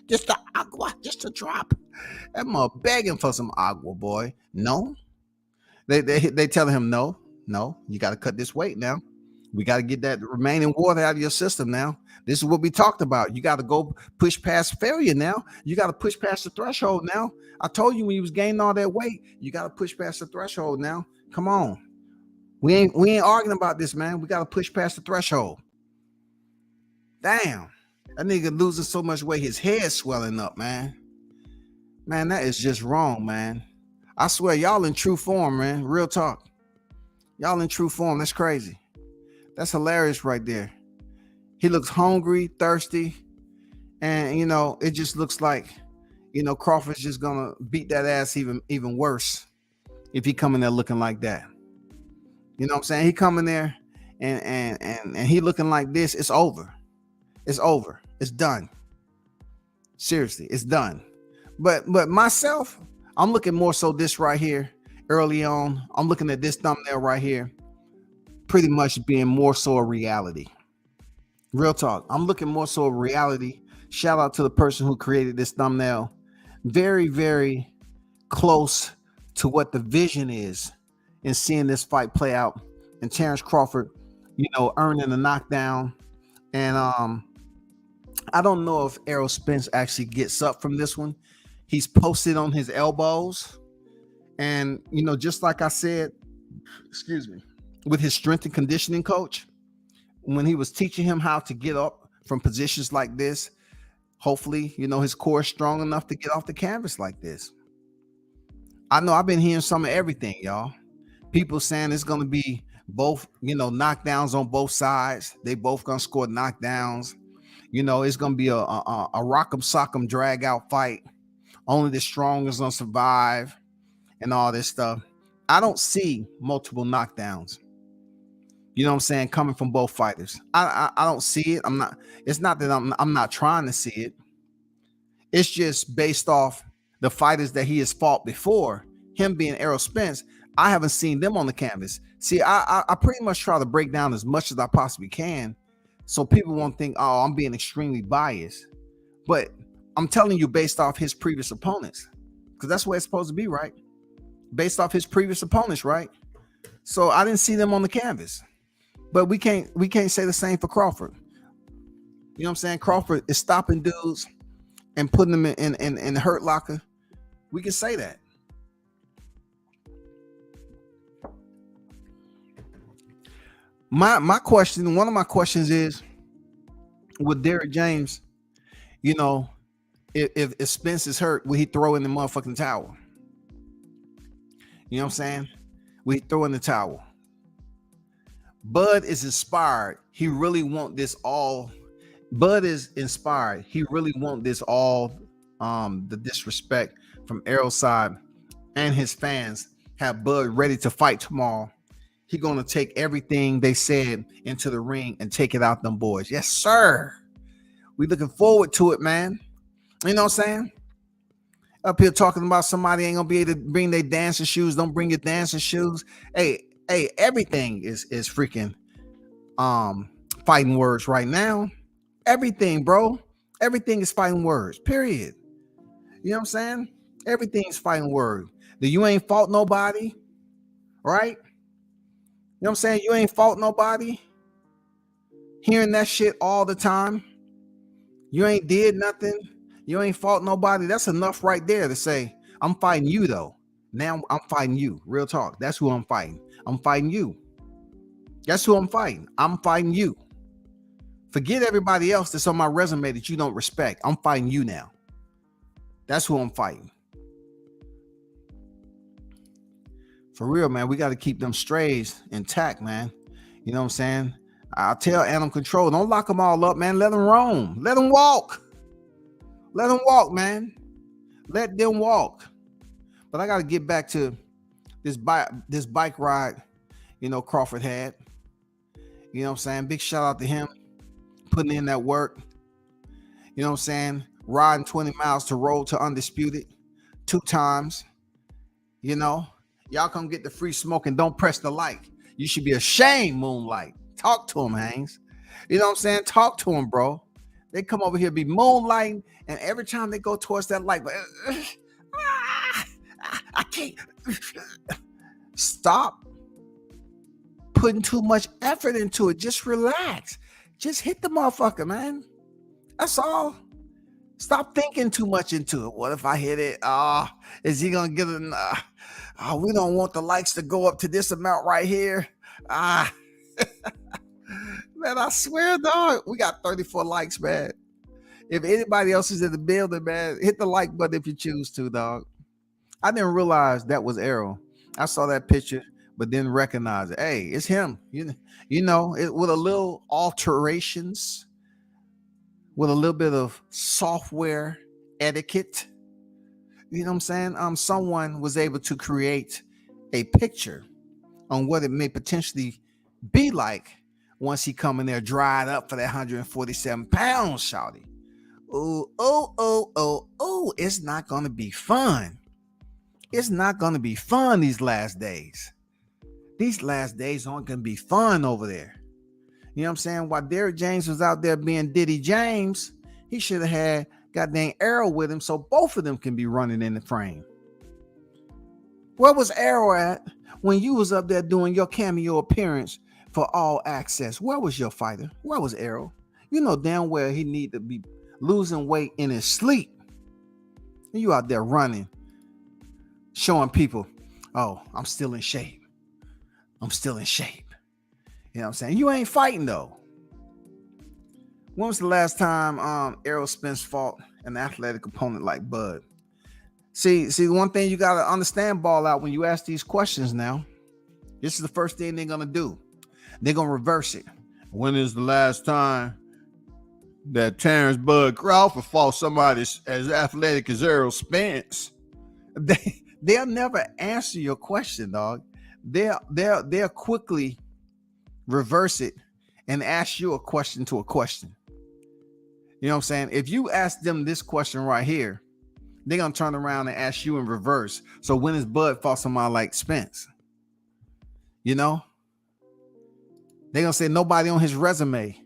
Just the agua, just a drop. That mother begging for some agua, boy. No, they telling him no. You got to cut this weight now. We got to get that remaining water out of your system now. This is what we talked about. You got to go push past failure now. You got to push past the threshold now. I told you when you was gaining all that weight, you got to push past the threshold now. Come on. We ain't arguing about this, man. We got to push past the threshold. Damn. That nigga losing so much weight, his head's swelling up, man. Man, that is just wrong, man. I swear, y'all in true form, man. Real talk. Y'all in true form. That's crazy. That's hilarious right there. He looks hungry, thirsty, and you know, it just looks like, you know, Crawford's just gonna beat that ass even worse if he come in there looking like that. You know what I'm saying? He come in there and he looking like this. It's over. It's over. It's done. Seriously, it's done. But myself, I'm looking more so this right here early on. I'm looking at this thumbnail right here, pretty much being more so a reality. Real talk. I'm looking more so a reality. Shout out to the person who created this thumbnail. Very, very close to what the vision is in seeing this fight play out. And Terrence Crawford, you know, earning a knockdown. And I don't know if Errol Spence actually gets up from this one. He's posted on his elbows. And, you know, just like I said, excuse me, with his strength and conditioning coach, when he was teaching him how to get up from positions like this, hopefully, you know, his core is strong enough to get off the canvas like this. I know I've been hearing some of everything, y'all. People saying it's going to be both, you know, knockdowns on both sides. They both going to score knockdowns. You know, it's going to be a rock'em sock'em drag out fight. Only the strong is going to survive and all this stuff. I don't see multiple knockdowns. You know what I'm saying? Coming from both fighters. I don't see it. It's not that I'm not trying to see it. It's just based off the fighters that he has fought before, him being Errol Spence. I haven't seen them on the canvas. See, I pretty much try to break down as much as I possibly can, so people won't think, oh, I'm being extremely biased. But I'm telling you based off his previous opponents, because that's what it's supposed to be, right? Based off his previous opponents, right? So I didn't see them on the canvas. But we can't say the same for Crawford. You know what I'm saying? Crawford is stopping dudes and putting them in the hurt locker. We can say that. My question, one of my questions is, with Derrick James, you know, if Spence is hurt, will he throw in the motherfucking towel? You know what I'm saying? Will he throw in the towel? Bud is inspired. He really want this all. Bud is inspired. He really want this all. The disrespect from Errol's side and his fans have Bud ready to fight tomorrow. He gonna take everything they said into the ring and take it out them boys. Yes, sir. We looking forward to it, man. You know what I'm saying? Up here talking about somebody ain't gonna be able to bring their dancing shoes. Don't bring your dancing shoes. Hey, everything is freaking fighting words right now. Everything, bro. Everything is fighting words. Period. You know what I'm saying? Everything's fighting words. That you ain't fought nobody, right? You know what I'm saying? You ain't fought nobody. Hearing that shit all the time. You ain't did nothing. You ain't fought nobody. That's enough right there to say, I'm fighting you though. Now I'm fighting you. Real talk. That's who I'm fighting. I'm fighting you. That's who I'm fighting. I'm fighting you. Forget everybody else that's on my resume that you don't respect. I'm fighting you now. That's who I'm fighting. For real, man, we got to keep them strays intact, man. You know what I'm saying? I'll tell Animal Control, don't lock them all up, man. Let them roam. Let them walk. Let them walk, man. Let them walk. But I got to get back to this bike ride, you know, Crawford had. You know what I'm saying? Big shout out to him putting in that work. You know what I'm saying? Riding 20 miles to roll to Undisputed 2 times. You know, y'all come get the free smoke and don't press the like. You should be ashamed, Moonlight. Talk to him, Haynes. You know what I'm saying? Talk to him, bro. They come over here, be moonlighting, and every time they go towards that light, I can't. Stop putting too much effort into it. Just relax. Just hit the motherfucker, man. That's all. Stop thinking too much into it. What if I hit it? Is he gonna get it? We don't want the likes to go up to this amount right here. Man, I swear, dog, we got 34 likes, man. If anybody else is in the building, man, hit the like button if you choose to, dog. I didn't realize that was Errol. I saw that picture, but didn't recognize it. Hey, it's him. You know, with a little alterations, with a little bit of software etiquette. You know what I'm saying? Someone was able to create a picture on what it may potentially be like once he come in there dried up for that 147 pounds, shawty. Oh, it's not going to be fun. It's not going to be fun these last days. These last days aren't going to be fun over there. You know what I'm saying? While Derrick James was out there being Diddy James, he should have had goddamn Errol with him so both of them can be running in the frame. Where was Errol at when you was up there doing your cameo appearance for All Access? Where was your fighter? Where was Errol? You know damn well he need to be losing weight in his sleep. And you out there running, showing people, oh, I'm still in shape. I'm still in shape. You know what I'm saying? You ain't fighting though. When was the last time Errol Spence fought an athletic opponent like Bud? See, one thing you got to understand, Ball Out, when you ask these questions now, this is the first thing they're going to do. They're going to reverse it. When is the last time that Terrence Bud Crawford fought somebody as athletic as Errol Spence? They'll never answer your question, dog. They'll quickly reverse it and ask you a question to a question. You know what I'm saying? If you ask them this question right here, they're going to turn around and ask you in reverse. So when is Bud fought somebody like Spence? You know, they're gonna say nobody on his resume,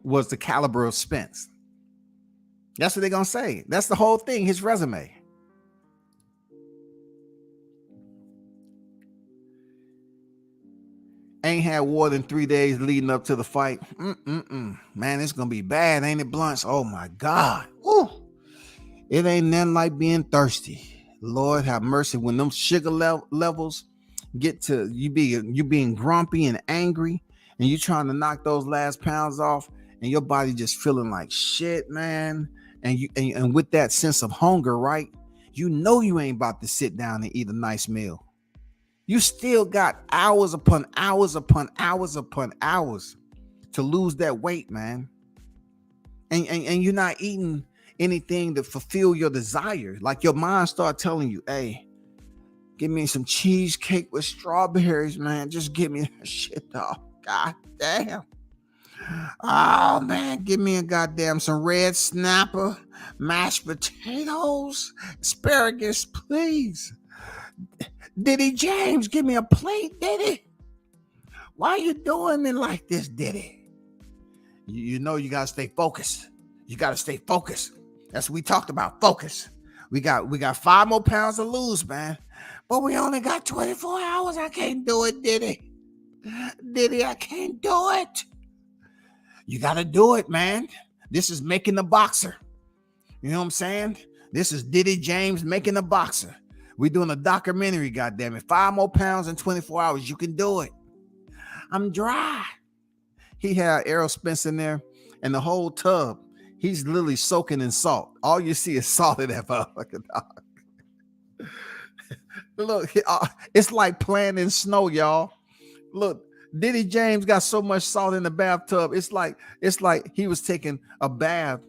was the caliber of Spence. That's what they're gonna say. That's the whole thing, his resume. Ain't had water in 3 days leading up to the fight. Man, it's gonna be bad, ain't it, Blunts? Oh my God. Woo. It ain't nothing like being thirsty. Lord have mercy. When them sugar levels get to you being grumpy and angry, and you trying to knock those last pounds off, and your body just feeling like shit, man. And with that sense of hunger, right? You know you ain't about to sit down and eat a nice meal. You still got hours upon hours upon hours upon hours to lose that weight, man. And you're not eating anything to fulfill your desire. Like your mind start telling you, hey, give me some cheesecake with strawberries, man. Just give me that shit, dog. God damn. Oh, man, give me a goddamn some red snapper, mashed potatoes, asparagus, please. Diddy James, give me a plate, Diddy. Why you doing me like this, Diddy? You know you gotta stay focused. You gotta stay focused. That's what we talked about. Focus. We got 5 more pounds to lose, man. But we only got 24 hours. I can't do it, Diddy. Diddy, I can't do it. You gotta do it, man. This is making the boxer. You know what I'm saying? This is Diddy James making a boxer. We're doing a documentary, goddammit. 5 more pounds in 24 hours. You can do it. I'm dry. He had Errol Spence in there, and the whole tub, he's literally soaking in salt. All you see is salt in that motherfucking dog. Look, it's like playing in snow, y'all. Look, Diddy James got so much salt in the bathtub. It's like he was taking a bath,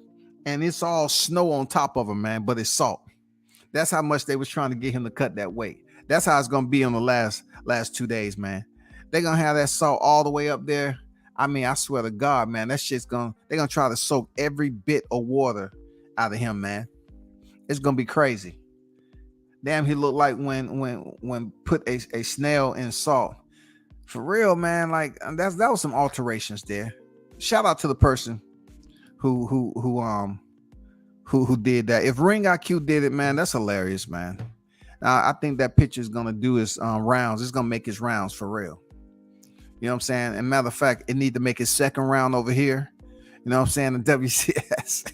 and it's all snow on top of him, man, but it's salt. That's how much they was trying to get him to cut that weight. That's how it's gonna be on the last 2 days, man. They're gonna have that salt all the way up there. I mean, I swear to God, man, that shit's they're gonna try to soak every bit of water out of him, man. It's gonna be crazy. Damn, he looked like when put a snail in salt. For real, man. Like that was some alterations there. Shout out to the person who did that. If Ring IQ did it, man, that's hilarious, man. I think that picture is gonna do his rounds. It's gonna make his rounds for real. You know what I'm saying? And matter of fact, it need to make his second round over here. You know what I'm saying? In WCS.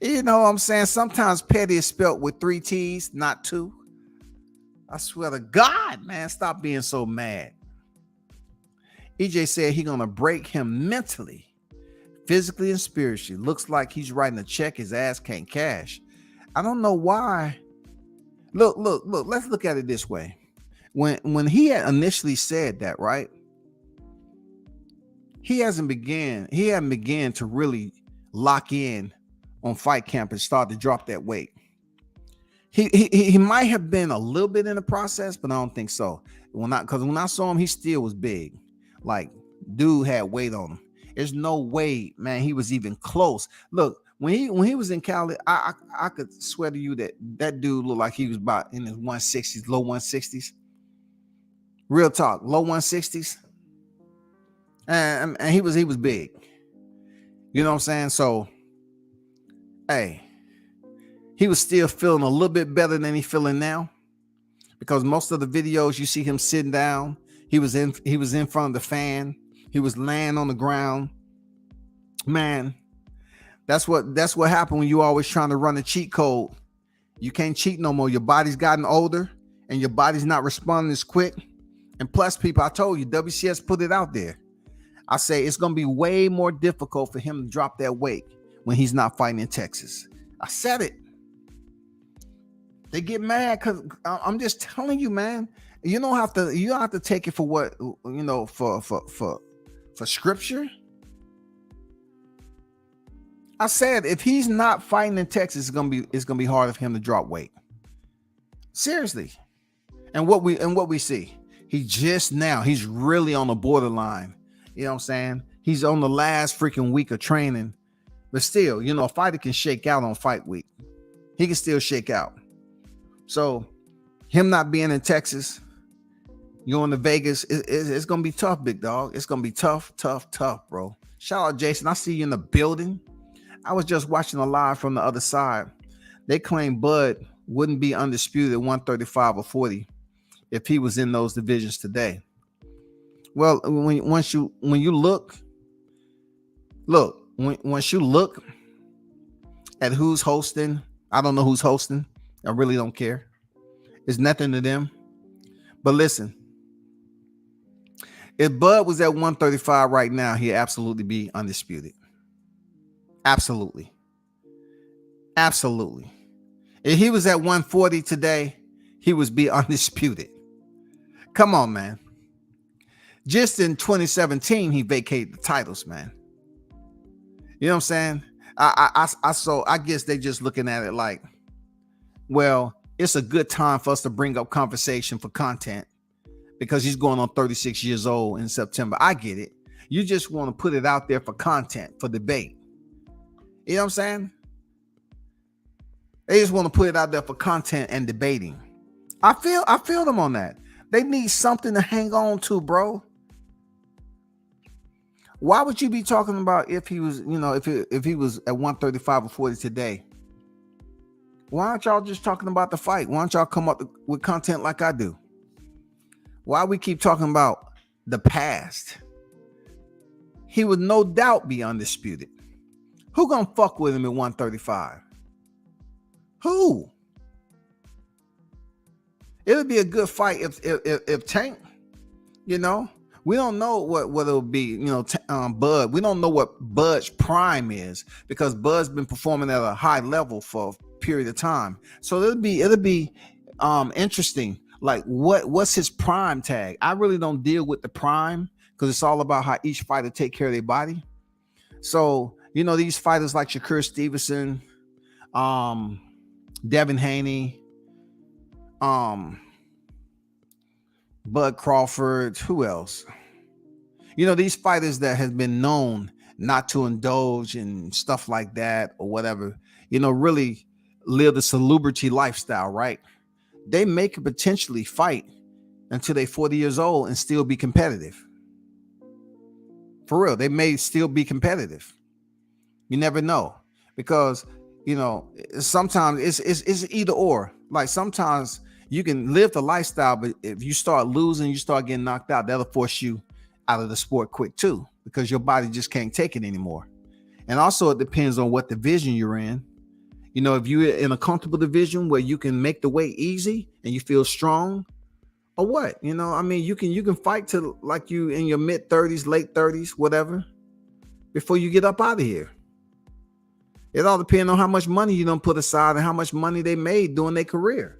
You know what I'm saying? Sometimes petty is spelt with 3 T's, not 2. I swear to God, man, stop being so mad. EJ said he's gonna break him mentally, physically, and spiritually. Looks like he's writing a check his ass can't cash. I don't know why. Look. Let's look at it this way. When he had initially said that, right? He hadn't began to really lock in on fight camp and start to drop that weight. He might have been a little bit in the process, but I don't think so. Because when I saw him, he still was big. Like, dude had weight on him. There's no way, man, he was even close. Look, when he was in Cali, I could swear to you that dude looked like he was about in his 160s, low 160s. Real talk, low 160s. And he was big. You know what I'm saying? So, hey, he was still feeling a little bit better than he's feeling now. Because most of the videos you see him sitting down, he was in front of the fan. He was laying on the ground. Man, that's what happened when you always trying to run a cheat code. You can't cheat no more. Your body's gotten older and your body's not responding as quick. And plus, people, I told you, WCS put it out there. I say it's going to be way more difficult for him to drop that weight when he's not fighting in Texas. I said it. They get mad because I'm just telling you, man. You don't have to take it for what, you know, for scripture. I said if he's not fighting in Texas, it's gonna be hard for him to drop weight. Seriously. And what we see, he's really on the borderline. You know what I'm saying? He's on the last freaking week of training, but still, you know, a fighter can shake out on fight week. He can still shake out. So Him not being in Texas, going to Vegas, it's gonna be tough, big dog. It's gonna be tough, bro. Shout out Jason. I see you in the building. I was just watching a live from the other side. They claim Bud wouldn't be undisputed at 135 or 40 if he was in those divisions today. Well, once you look, once you look at who's hosting, I don't know who's hosting. I really don't care. It's nothing to them. But listen, if Bud was at 135 right now, he'd absolutely be undisputed. Absolutely. If he was at 140 today, he would be undisputed. Come on, man. Just in 2017, he vacated the titles, man. You know what I'm saying? I guess they just looking at it like, well, it's a good time for us to bring up conversation for content because he's going on 36 years old in September. I get it. You just want to put it out there for content, for debate. You know what I'm saying? They just want to put it out there for content and debating. I feel them on that. They need something to hang on to, bro. Why would you be talking about if he was, if he was at 135 or 40 today? Why aren't y'all just talking about the fight? Why don't y'all come up with content like I do? Why we keep talking about the past? He would no doubt be undisputed. Who gonna fuck with him at 135? Who? It would be a good fight if Tank, we don't know what it'll be, Bud. We don't know what Bud's prime is because Bud's been performing at a high level for a period of time. So it'll be interesting. Like what's his prime tag? I really don't deal with the prime because it's all about how each fighter take care of their body. So, these fighters like Shakur Stevenson, Devin Haney, Bud Crawford, who else? These fighters that have been known not to indulge in stuff like that or whatever, really live the celebrity lifestyle, right? They may could potentially fight until they're 40 years old and still be competitive. For real, they may still be competitive. You never know because, sometimes it's either or. Like sometimes you can live the lifestyle, but if you start losing, you start getting knocked out, that'll force you out of the sport quick too, because your body just can't take it anymore. And also it depends on what division you're in. If you're in a comfortable division where you can make the weight easy and you feel strong or what, you can fight to like you in your mid 30s, late 30s, whatever, before you get up out of here. It all depends on how much money you don't put aside and how much money they made during their career.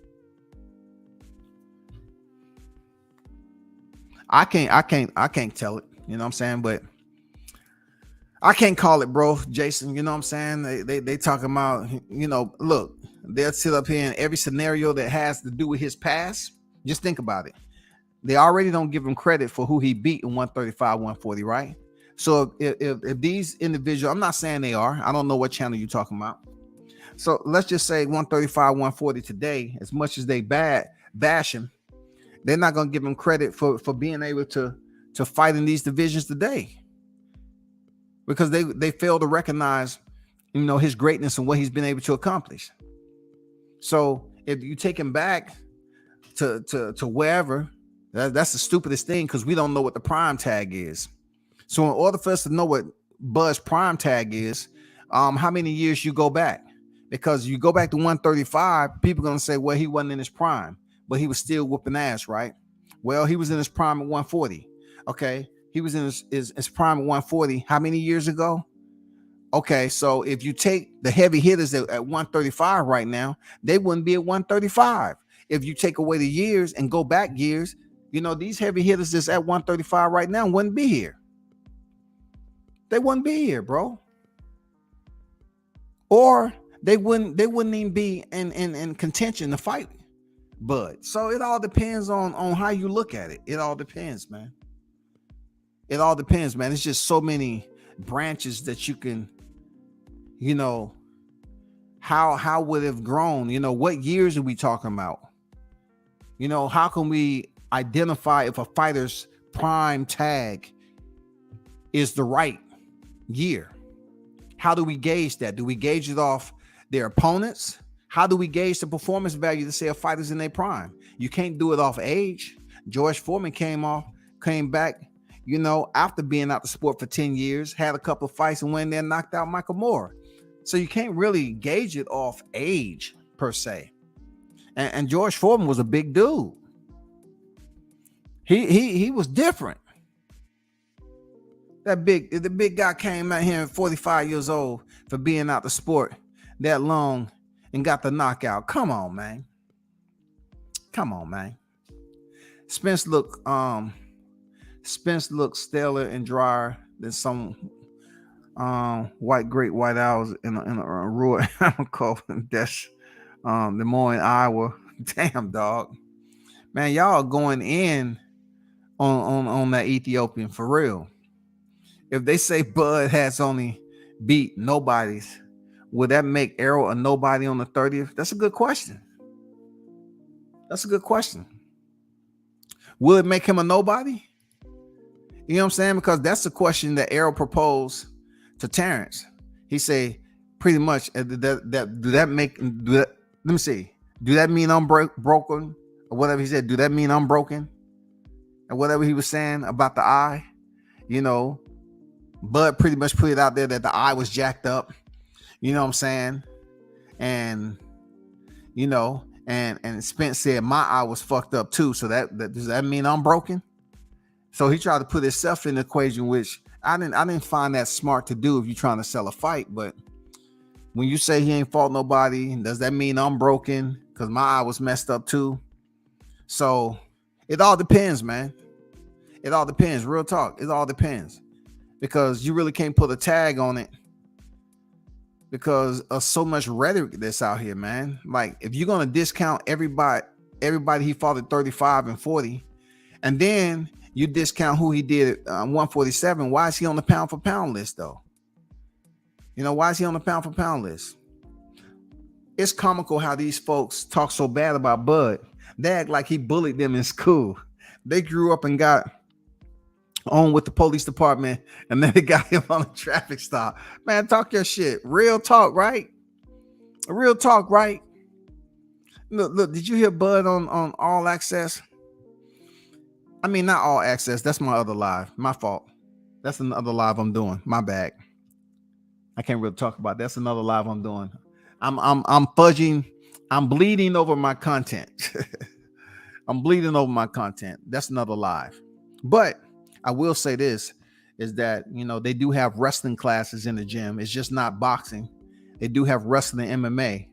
I can't tell it, you know what I'm saying? But I can't call it, bro, Jason, you know what I'm saying? They talking about, look, they'll sit up here in every scenario that has to do with his past. Just think about it. They already don't give him credit for who he beat in 135, 140, right? So if these individuals, I'm not saying they are, I don't know what channel you're talking about. So let's just say 135, 140 today, as much as they bash him, they're not going to give him credit for being able to fight in these divisions today because they fail to recognize, his greatness and what he's been able to accomplish. So if you take him back to wherever, that's the stupidest thing because we don't know what the prime tag is. So in order for us to know what Bud's prime tag is, how many years you go back? Because you go back to 135, people are going to say, well, he wasn't in his prime, but he was still whooping ass, right? Well, he was in his prime at 140. Okay. He was in his prime at 140. How many years ago? Okay. So if you take the heavy hitters at 135 right now, they wouldn't be at 135. If you take away the years and go back years, these heavy hitters that's at 135 right now wouldn't be here. They wouldn't be here, bro. Or they wouldn't even be in contention to fight Bud. So it all depends on how you look at it. It all depends, man. It all depends, man. It's just so many branches that you can, how would it have grown? What years are we talking about? You know, how can we identify if a fighter's prime tag is the right year? How do we gauge that? Do we gauge it off their opponents? How do we gauge the performance value to say a fighter's in their prime? You can't do it off age. George Foreman came back, you know, after being out the sport for 10 years, had a couple of fights and went there and knocked out Michael Moore. So you can't really gauge it off age per se. And George Foreman was a big dude. He was different. The big guy came out here at 45 years old for being out the sport that long and got the knockout. Come on, man. Spence looked staler and drier than some great white owls in a rural animal cove in Des Moines, Iowa. Damn, dog. Man, y'all going in on that Ethiopian for real. If they say Bud has only beat nobodies, would that make Errol a nobody on the 30th? That's a good question. Will it make him a nobody? You know what I'm saying? Because that's the question that Errol proposed to Terrence. He say pretty much let me see. Do that mean I'm broken? Or whatever he said, do that mean I'm broken? And whatever he was saying about the eye, you know, Bud pretty much put it out there that the eye was jacked up. You know what I'm saying? And, you know, and Spence said my eye was fucked up too. So that does that mean I'm broken? So he tried to put himself in the equation, which I didn't find that smart to do if you're trying to sell a fight. But when you say he ain't fought nobody, does that mean I'm broken? Because my eye was messed up too. So it all depends, man. It all depends. Real talk. It all depends. Because you really can't put a tag on it because of so much rhetoric that's out here, man. Like, if you're going to discount everybody he fought at 35 and 40, and then you discount who he did at 147, why is he on the pound for pound list, though? You know, why is he on the pound for pound list? It's comical how these folks talk so bad about Bud. They act like he bullied them in school. They grew up and got on with the police department, and then they got him on a traffic stop. Man, talk your shit. Real talk, right? Real talk, right? Look, did you hear Bud on All Access? I mean, not All Access. That's my other live. My fault. That's another live I'm doing. My bad. I can't really talk about it. That's another live I'm doing. I'm fudging. I'm bleeding over my content. I'm bleeding over my content. That's another live. But I will say this is that, you know, they do have wrestling classes in the gym. It's just not boxing. They do have wrestling and MMA.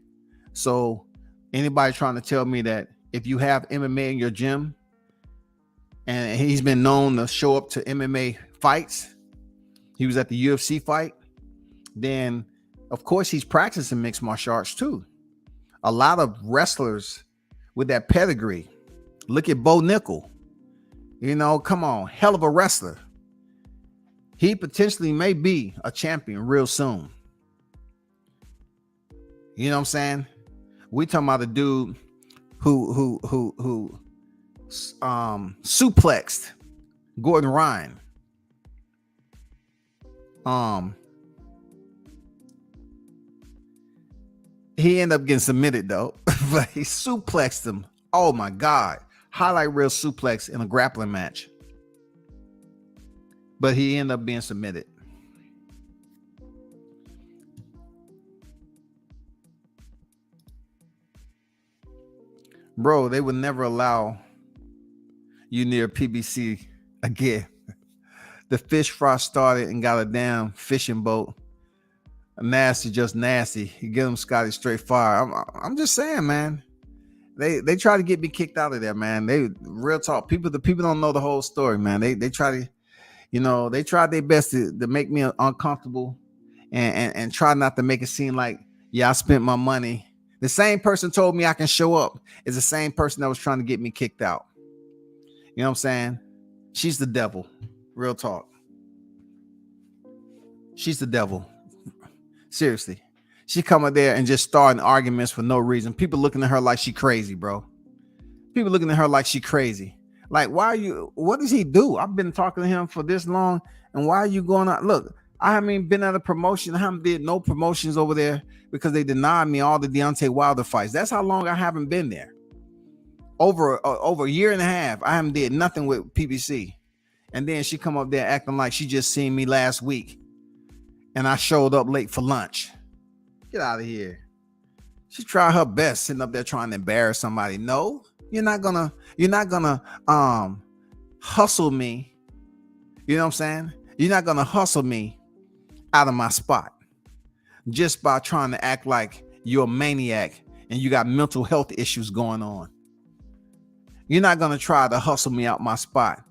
So anybody trying to tell me that if you have MMA in your gym, and he's been known to show up to MMA fights, he was at the UFC fight, then of course he's practicing mixed martial arts too. A lot of wrestlers with that pedigree. Look at Bo Nickel. You know, come on, hell of a wrestler. He potentially may be a champion real soon. You know what I'm saying? We talking about a dude who suplexed Gordon Ryan. He ended up getting submitted though, but he suplexed him. Oh my God. Highlight reel suplex in a grappling match. But he ended up being submitted. Bro, they would never allow you near PBC again. The fish fry started and got a damn fishing boat. Nasty, just nasty. You get them Scotty straight fire. I'm just saying, man. They try to get me kicked out of there, man. They real talk. The people don't know the whole story, man. They try to, you know, they tried their best to make me uncomfortable and try not to make it seem like, yeah, I spent my money. The same person told me I can show up is the same person that was trying to get me kicked out. You know what I'm saying? She's the devil. Real talk. She's the devil. Seriously. She come up there and just starting arguments for no reason. People looking at her like she crazy, bro. People looking at her like she crazy. Like, what does he do? I've been talking to him for this long, and why are you going out? Look, I haven't even been at a promotion. I haven't did no promotions over there because they denied me all the Deontay Wilder fights. That's how long I haven't been there. Over a year and a half, I haven't did nothing with PBC. And then she come up there acting like she just seen me last week, and I showed up late for lunch. Get out of here. She tried her best sitting up there trying to embarrass somebody. No, you're not gonna hustle me. You know what I'm saying? You're not gonna hustle me out of my spot just by trying to act like you're a maniac and you got mental health issues going on. You're not gonna try to hustle me out my spot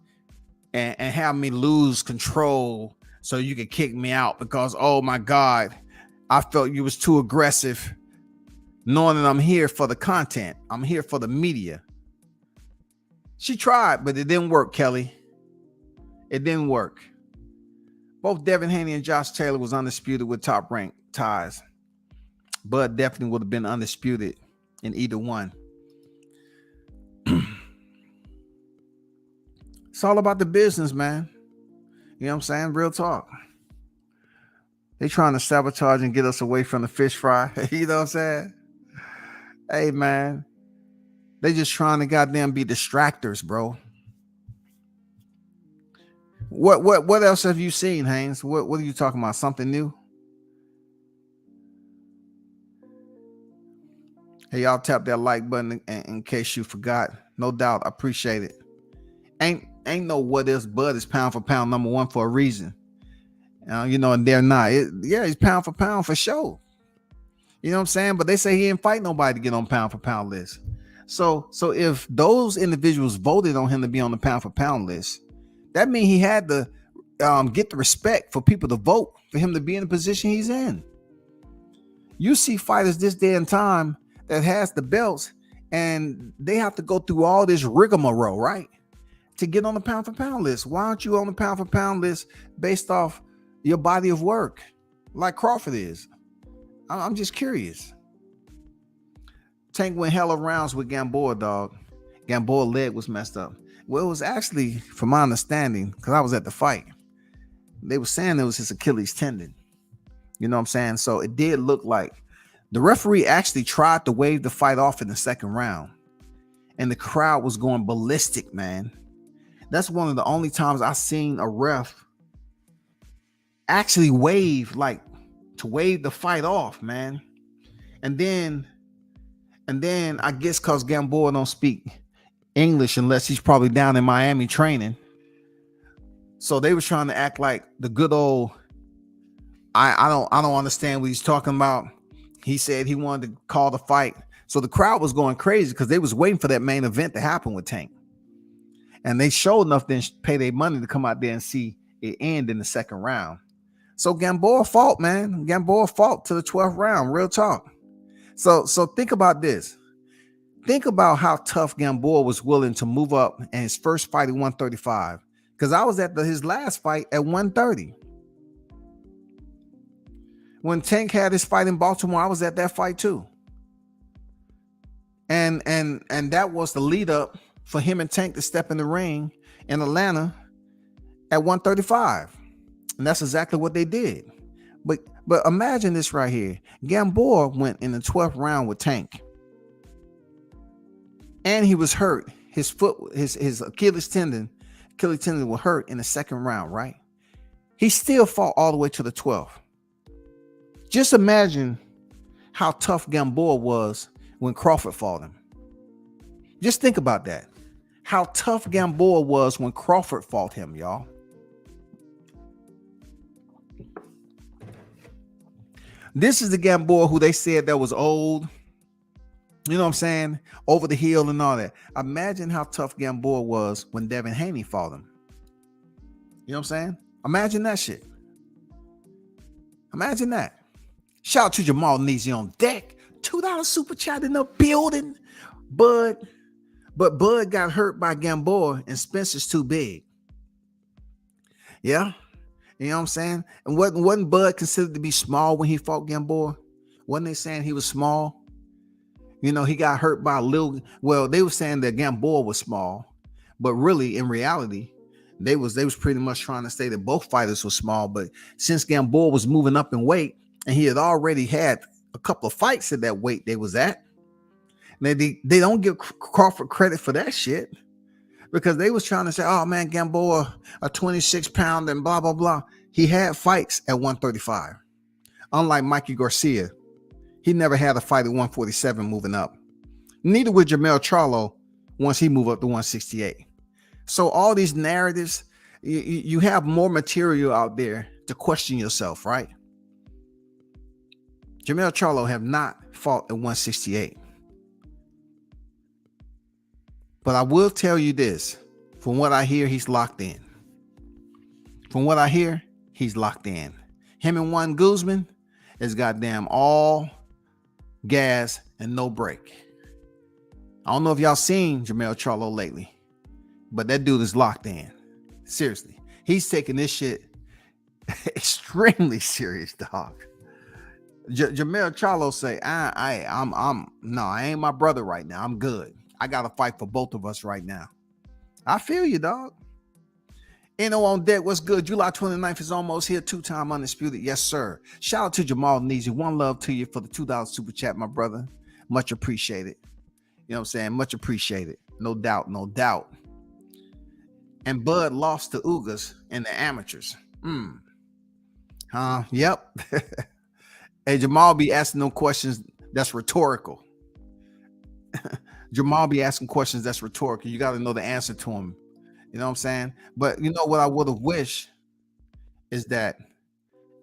and have me lose control so you can kick me out because, oh my God, I felt you was too aggressive, knowing that I'm here for the content. I'm here for the media. She tried, but it didn't work, Kelly. It didn't work. Both Devin Haney and Josh Taylor was undisputed with top rank ties. Bud definitely would have been undisputed in either one. It's all about the business, man. You know what I'm saying? Real talk. They trying to sabotage and get us away from the fish fry. You know what I'm saying? Hey, man. They just trying to goddamn be distractors, bro. What else have you seen, Haynes? What are you talking about? Something new? Hey, y'all tap that like button in case you forgot. No doubt. I appreciate it. Ain't no what else. Bud is pound for pound number one for a reason. You know, and they're not. He's pound for pound for sure. You know what I'm saying? But they say he didn't fight nobody to get on pound for pound list. So if those individuals voted on him to be on the pound for pound list, that means he had to get the respect for people to vote for him to be in the position he's in. You see fighters this day and time that has the belts, and they have to go through all this rigmarole, right, to get on the pound for pound list. Why aren't you on the pound for pound list based off your body of work like Crawford is? I'm just curious. Tank went hella rounds with Gamboa, dog. Gamboa leg was messed up. Well, it was actually, from my understanding, because I was at the fight, they were saying it was his Achilles tendon. You know what I'm saying? So it did look like the referee actually tried to wave the fight off in the second round, and the crowd was going ballistic, man. That's one of the only times I've seen a ref actually wave the fight off, man. And then I guess because Gamboa don't speak English unless he's probably down in Miami training. So they was trying to act like the good old, I don't understand what he's talking about. He said he wanted to call the fight. So the crowd was going crazy because they was waiting for that main event to happen with Tank. And they sure enough didn't pay their money to come out there and see it end in the second round. So Gamboa fought, man. Gamboa fought to the 12th round. Real talk. So think about this. Think about how tough Gamboa was willing to move up in his first fight at 135. Because I was at his last fight at 130. When Tank had his fight in Baltimore, I was at that fight too. And that was the lead up for him and Tank to step in the ring in Atlanta at 135. And that's exactly what they did. But imagine this right here. Gamboa went in the 12th round with Tank. And he was hurt. His foot, his Achilles tendon was hurt in the second round, right? He still fought all the way to the 12th. Just imagine how tough Gamboa was when Crawford fought him. Just think about that. How tough Gamboa was when Crawford fought him, y'all. This is the Gamboa who they said that was old. You know what I'm saying? Over the hill and all that. Imagine how tough Gamboa was when Devin Haney fought him. You know what I'm saying? Imagine that shit. Imagine that. Shout out to Jamal Neasy on deck. $2 super chat in the building. But Bud got hurt by Gamboa and Spence is too big. Yeah. You know what I'm saying? And wasn't Bud considered to be small when he fought Gamboa? Wasn't they saying he was small? You know, he got hurt by a little. Well, they were saying that Gamboa was small, but really, in reality, they was pretty much trying to say that both fighters were small. But since Gamboa was moving up in weight, and he had already had a couple of fights at that weight they was at, they don't give Crawford credit for that shit, because they was trying to say, oh man, Gamboa, a 26-pound and blah blah blah. He had fights at 135, unlike Mikey Garcia. He never had a fight at 147 moving up. Neither would Jermell Charlo once he moved up to 168. So all these narratives, you have more material out there to question yourself, right? Jermell Charlo have not fought at 168. But I will tell you this. From what I hear, he's locked in. From what I hear, he's locked in. Him and Juan Guzman is goddamn all gas and no break. I don't know if y'all seen Jermell Charlo lately, but that dude is locked in. Seriously. He's taking this shit extremely serious, dog. Jermell Charlo say, I ain't my brother right now. I'm good. I got to fight for both of us right now. I feel you, dog. NO on deck, what's good? July 29th is almost here. 2-time undisputed. Yes, sir. Shout out to Jamal Neezy. One love to you for the $2 super chat, my brother. Much appreciated. You know what I'm saying? Much appreciated. No doubt, no doubt. And Bud lost to Ugas in the amateurs. Yep. Hey, Jamal be asking no questions that's rhetorical. Jamal be asking questions that's rhetorical. You got to know the answer to him. You know what I'm saying? But you know what I would have wished is that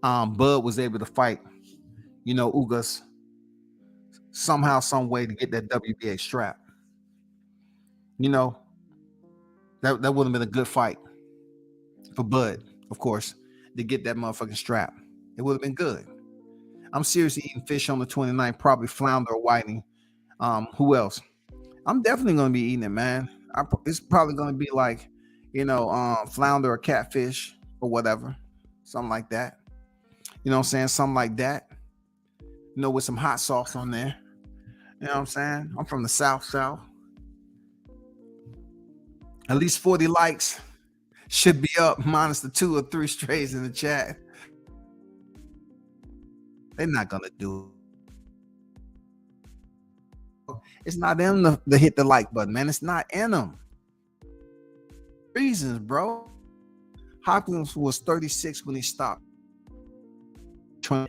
Bud was able to fight, you know, Ugas somehow, some way to get that WBA strap. You know, that would have been a good fight for Bud, of course, to get that motherfucking strap. It would have been good. I'm seriously eating fish on the 29th, probably flounder or whiting. Who else? I'm definitely going to be eating it, man. It's probably going to be like, you know, flounder or catfish or whatever. Something like that. You know what I'm saying? Something like that. You know, with some hot sauce on there. You know what I'm saying? I'm from the South. At least 40 likes should be up, minus the 2 or 3 strays in the chat. They're not going to do it. It's not in them to hit the like button, man. It's not in them. Reasons, bro. Hopkins was 36 when he stopped. Man.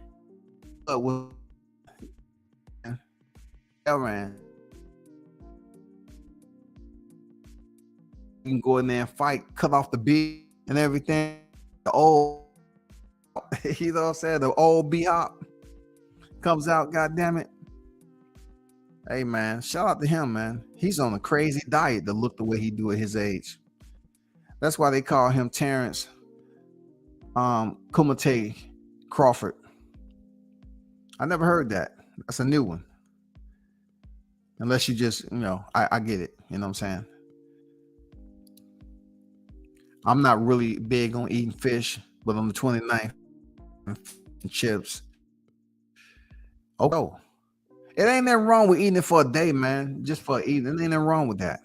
You can go in there and fight, cut off the beat and everything. The old, you know what I'm saying? The old B-hop comes out, goddamn it. Hey, man, shout out to him, man. He's on a crazy diet to look the way he do at his age. That's why they call him Terrence Kumite Crawford. I never heard that. That's a new one. Unless you just, you know, I get it. You know what I'm saying? I'm not really big on eating fish, but on the 29th, chips. Oh, it ain't nothing wrong with eating it for a day, man. Just for eating. It ain't nothing wrong with that.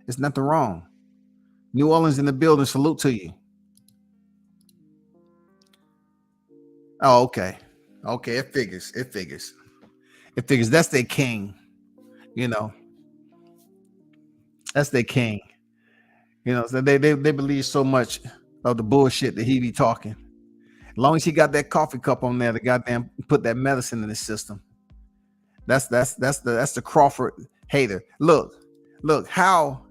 It's nothing wrong. New Orleans in the building. Salute to you. Oh, okay. Okay, it figures. That's their king. You know. That's their king. You know, so they believe so much of the bullshit that he be talking. As long as he got that coffee cup on there to goddamn put that medicine in the system. That's the Crawford hater. Look, how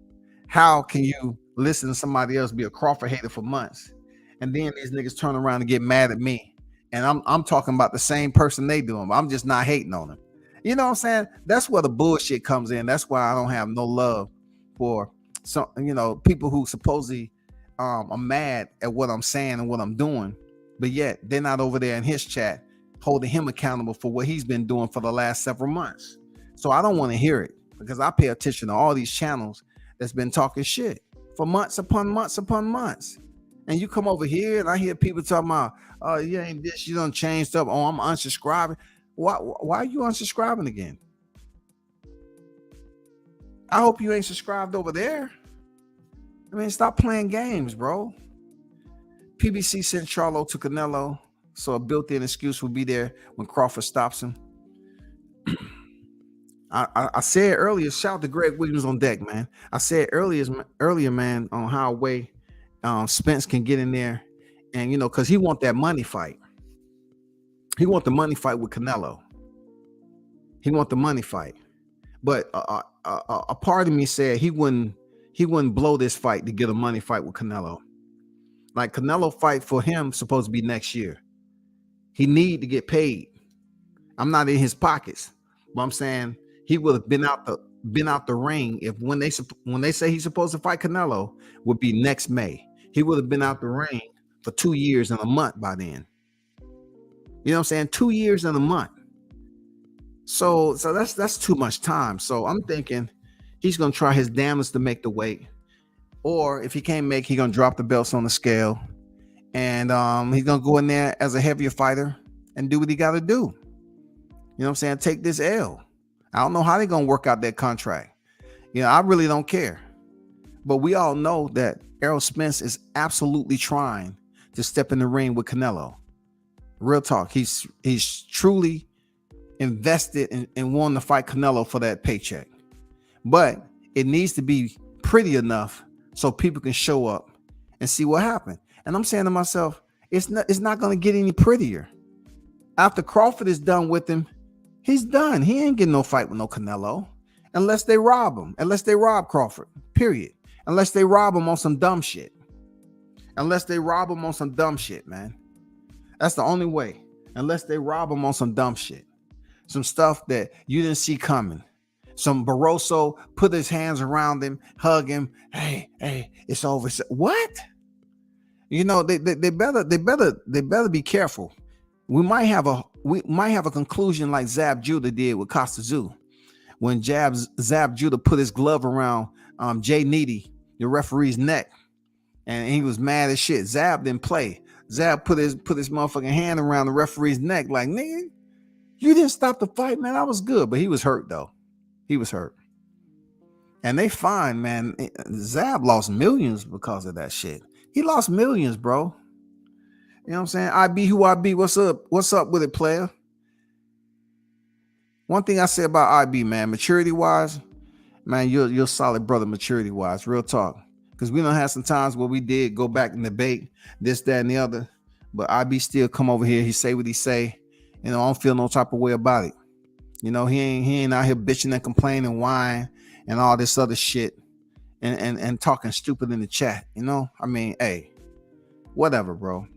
can you listen to somebody else be a Crawford hater for months, and then these niggas turn around and get mad at me, and I'm talking about the same person they doing, but I'm just not hating on them. You know what I'm saying? That's where the bullshit comes in. That's why I don't have no love for some, you know, people who supposedly are mad at what I'm saying and what I'm doing, but yet they're not over there in his chat holding him accountable for what he's been doing for the last several months. So I don't want to hear it, because I pay attention to all these channels that's been talking shit for months upon months upon months. And you come over here and I hear people talking about, oh, you ain't this, you done changed up. Oh, I'm unsubscribing. Why are you unsubscribing again? I hope you ain't subscribed over there. I mean, stop playing games, bro. PBC sent Charlo to Canelo, so a built-in excuse will be there when Crawford stops him. I said earlier, shout to Greg Williams on deck, man. I said earlier, man, on how way Spence can get in there, and you know, because he want that money fight. He want the money fight with Canelo. He want the money fight, but a part of me said he wouldn't blow this fight to get a money fight with Canelo. Like Canelo fight for him supposed to be next year. He need to get paid. I'm not in his pockets, but I'm saying he would have been out the ring if when they say he's supposed to fight Canelo would be next May. He would have been out the ring for 2 years and a month by then. You know what I'm saying? 2 years and a month. So that's too much time. So I'm thinking he's gonna try his damnedest to make the weight, or if he can't make, he's gonna drop the belts on the scale, and he's gonna go in there as a heavier fighter and do what he got to do. You know what I'm saying? Take this L. I don't know how they're gonna work out that contract. You know, I really don't care. But we all know that Errol Spence is absolutely trying to step in the ring with Canelo. Real talk. He's truly invested in wanting to fight Canelo for that paycheck. But it needs to be pretty enough so people can show up and see what happened. And I'm saying to myself, it's not going to get any prettier. After Crawford is done with him, he's done. He ain't getting no fight with no Canelo unless they rob him. Unless they rob Crawford, period. Unless they rob him on some dumb shit. Unless they rob him on some dumb shit, man. That's the only way. Unless they rob him on some dumb shit. Some stuff that you didn't see coming. Some Barroso put his hands around him, hug him. Hey, it's over. What? You know, they better be careful. We might have a conclusion like Zab Judah did with Costa Zoo, when Zab Judah put his glove around Jay Needy, the referee's neck, and he was mad as shit. Zab didn't play. Zab put his motherfucking hand around the referee's neck, like, nigga, you didn't stop the fight, man. I was good, but he was hurt though. He was hurt, and they fine, man. Zab lost millions because of that shit. He lost millions, bro. You know what I'm saying? I be who I be. What's up? What's up with it, player? One thing I say about IB, man, maturity wise, man, you're a solid brother, maturity wise, real talk. Because we don't have some times where we did go back and debate this, that, and the other. But IB still come over here. He say what he say. You know, I don't feel no type of way about it. You know, he ain't out here bitching and complaining, whining, and all this other shit, and talking stupid in the chat. You know, I mean, hey, whatever, bro.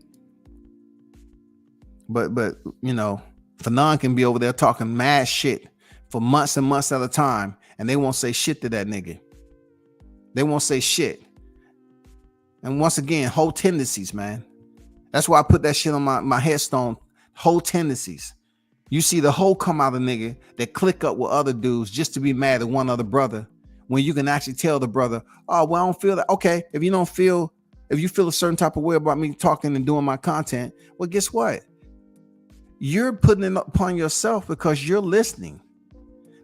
But you know, Fanon can be over there talking mad shit for months and months at a time, and they won't say shit to that nigga. They won't say shit. And once again, whole tendencies, man. That's why I put that shit on my headstone. Whole tendencies. You see the whole come out of nigga that click up with other dudes just to be mad at one other brother, when you can actually tell the brother, oh, well, I don't feel that. Okay, if you feel a certain type of way about me talking and doing my content, well, guess what? You're putting it upon yourself because you're listening.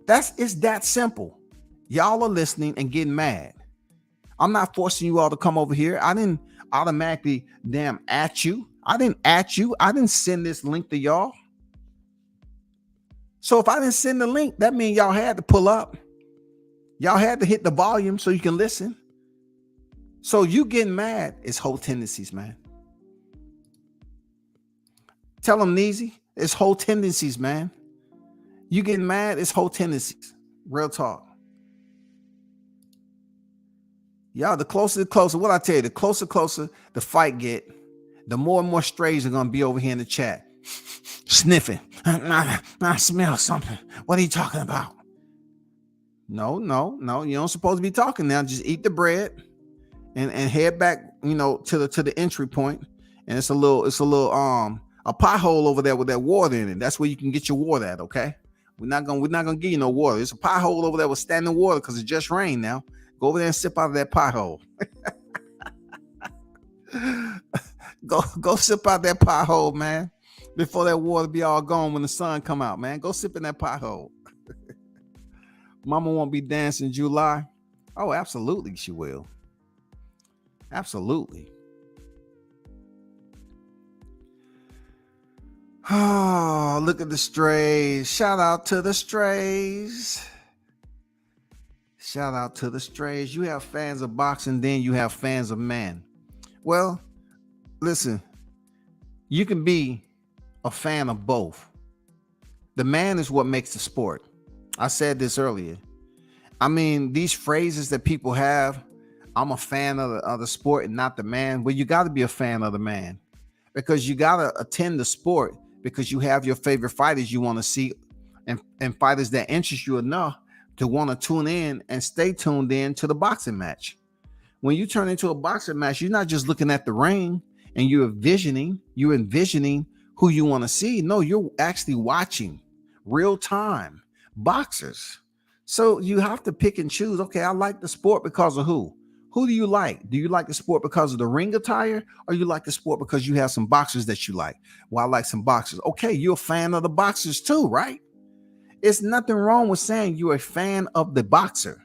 It's that simple. Y'all are listening and getting mad. I'm not forcing you all to come over here. I didn't automatically at you. I didn't at you. I didn't send this link to y'all. So if I didn't send the link, that means y'all had to pull up. Y'all had to hit the volume so you can listen. So you getting mad is whole tendencies, man. Tell them, Neezy, it's whole tendencies, man. You getting mad, it's whole tendencies. Real talk. Y'all, the closer, what I tell you, the closer the fight get, the more and more strays are going to be over here in the chat. Sniffing. I smell something. What are you talking about? No. You don't supposed to be talking now. Just eat the bread and head back, you know, to the entry point. And it's a little a pothole over there with that water in it. That's where you can get your water at, okay? We're not gonna give you no water. There's a pothole over there with standing water because it just rained now. Go over there and sip out of that pothole. Go sip out that pothole, man. Before that water be all gone when the sun come out, man. Go sip in that pothole. Mama won't be dancing in July. Oh, absolutely she will. Absolutely. Oh, look at the strays. Shout out to the strays. Shout out to the strays. You have fans of boxing, then you have fans of man. Well, listen, you can be a fan of both. The man is what makes the sport. I said this earlier. I mean, these phrases that people have, I'm a fan of the sport and not the man. Well, you got to be a fan of the man because you got to attend the sport because you have your favorite fighters you want to see and fighters that interest you enough to want to tune in and stay tuned in to the boxing match. When you turn into a boxing match, you're not just looking at the ring and you're envisioning who you want to see. No, you're actually watching real time boxers. So you have to pick and choose. Okay, I like the sport because of who? Who do you like? Do you like the sport because of the ring attire, or you like the sport because you have some boxers that you like? Well, I like some boxers. Okay, you're a fan of the boxers too, right? It's nothing wrong with saying you're a fan of the boxer.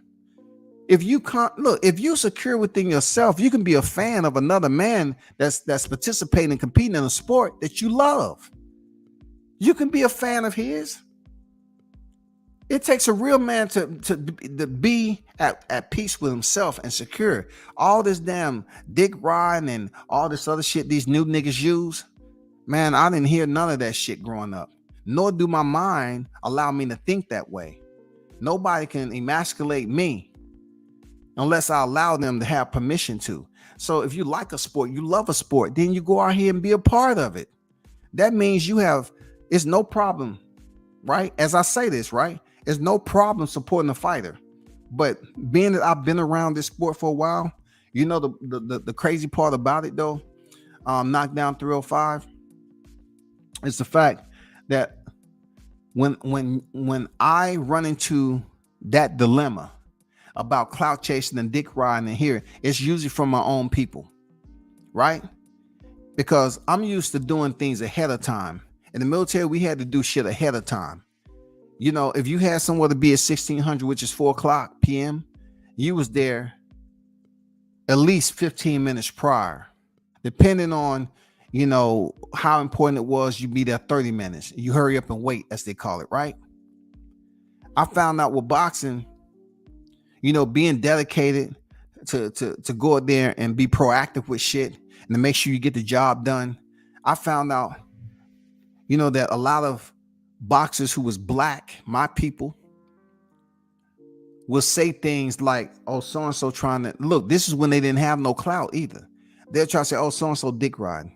If you can't look, if you're secure within yourself, you can be a fan of another man that's participating and competing in a sport that you love. You can be a fan of his. It takes a real man to be at peace with himself and secure. All this damn dick riding and all this other shit these new niggas use, man, I didn't hear none of that shit growing up. Nor do my mind allow me to think that way. Nobody can emasculate me unless I allow them to have permission to. So if you like a sport, you love a sport, then you go out here and be a part of it. That means it's no problem, right? As I say this, right? It's no problem supporting a fighter. But being that I've been around this sport for a while, you know the crazy part about it though, Knockdown 305, is the fact that when I run into that dilemma about clout chasing and dick riding in here, it's usually from my own people, right? Because I'm used to doing things ahead of time. In the military, we had to do shit ahead of time. You know, if you had somewhere to be at 1600, which is 4:00 p.m., you was there at least 15 minutes prior. Depending on, you know, how important it was, you be there 30 minutes. You hurry up and wait, as they call it, right? I found out with boxing, you know, being dedicated to go out there and be proactive with shit and to make sure you get the job done. I found out, you know, that a lot of boxers who was black, my people, will say things like, oh, so-and-so trying to look. This is when they didn't have no clout either. They'll try to say, oh, so-and-so dick riding.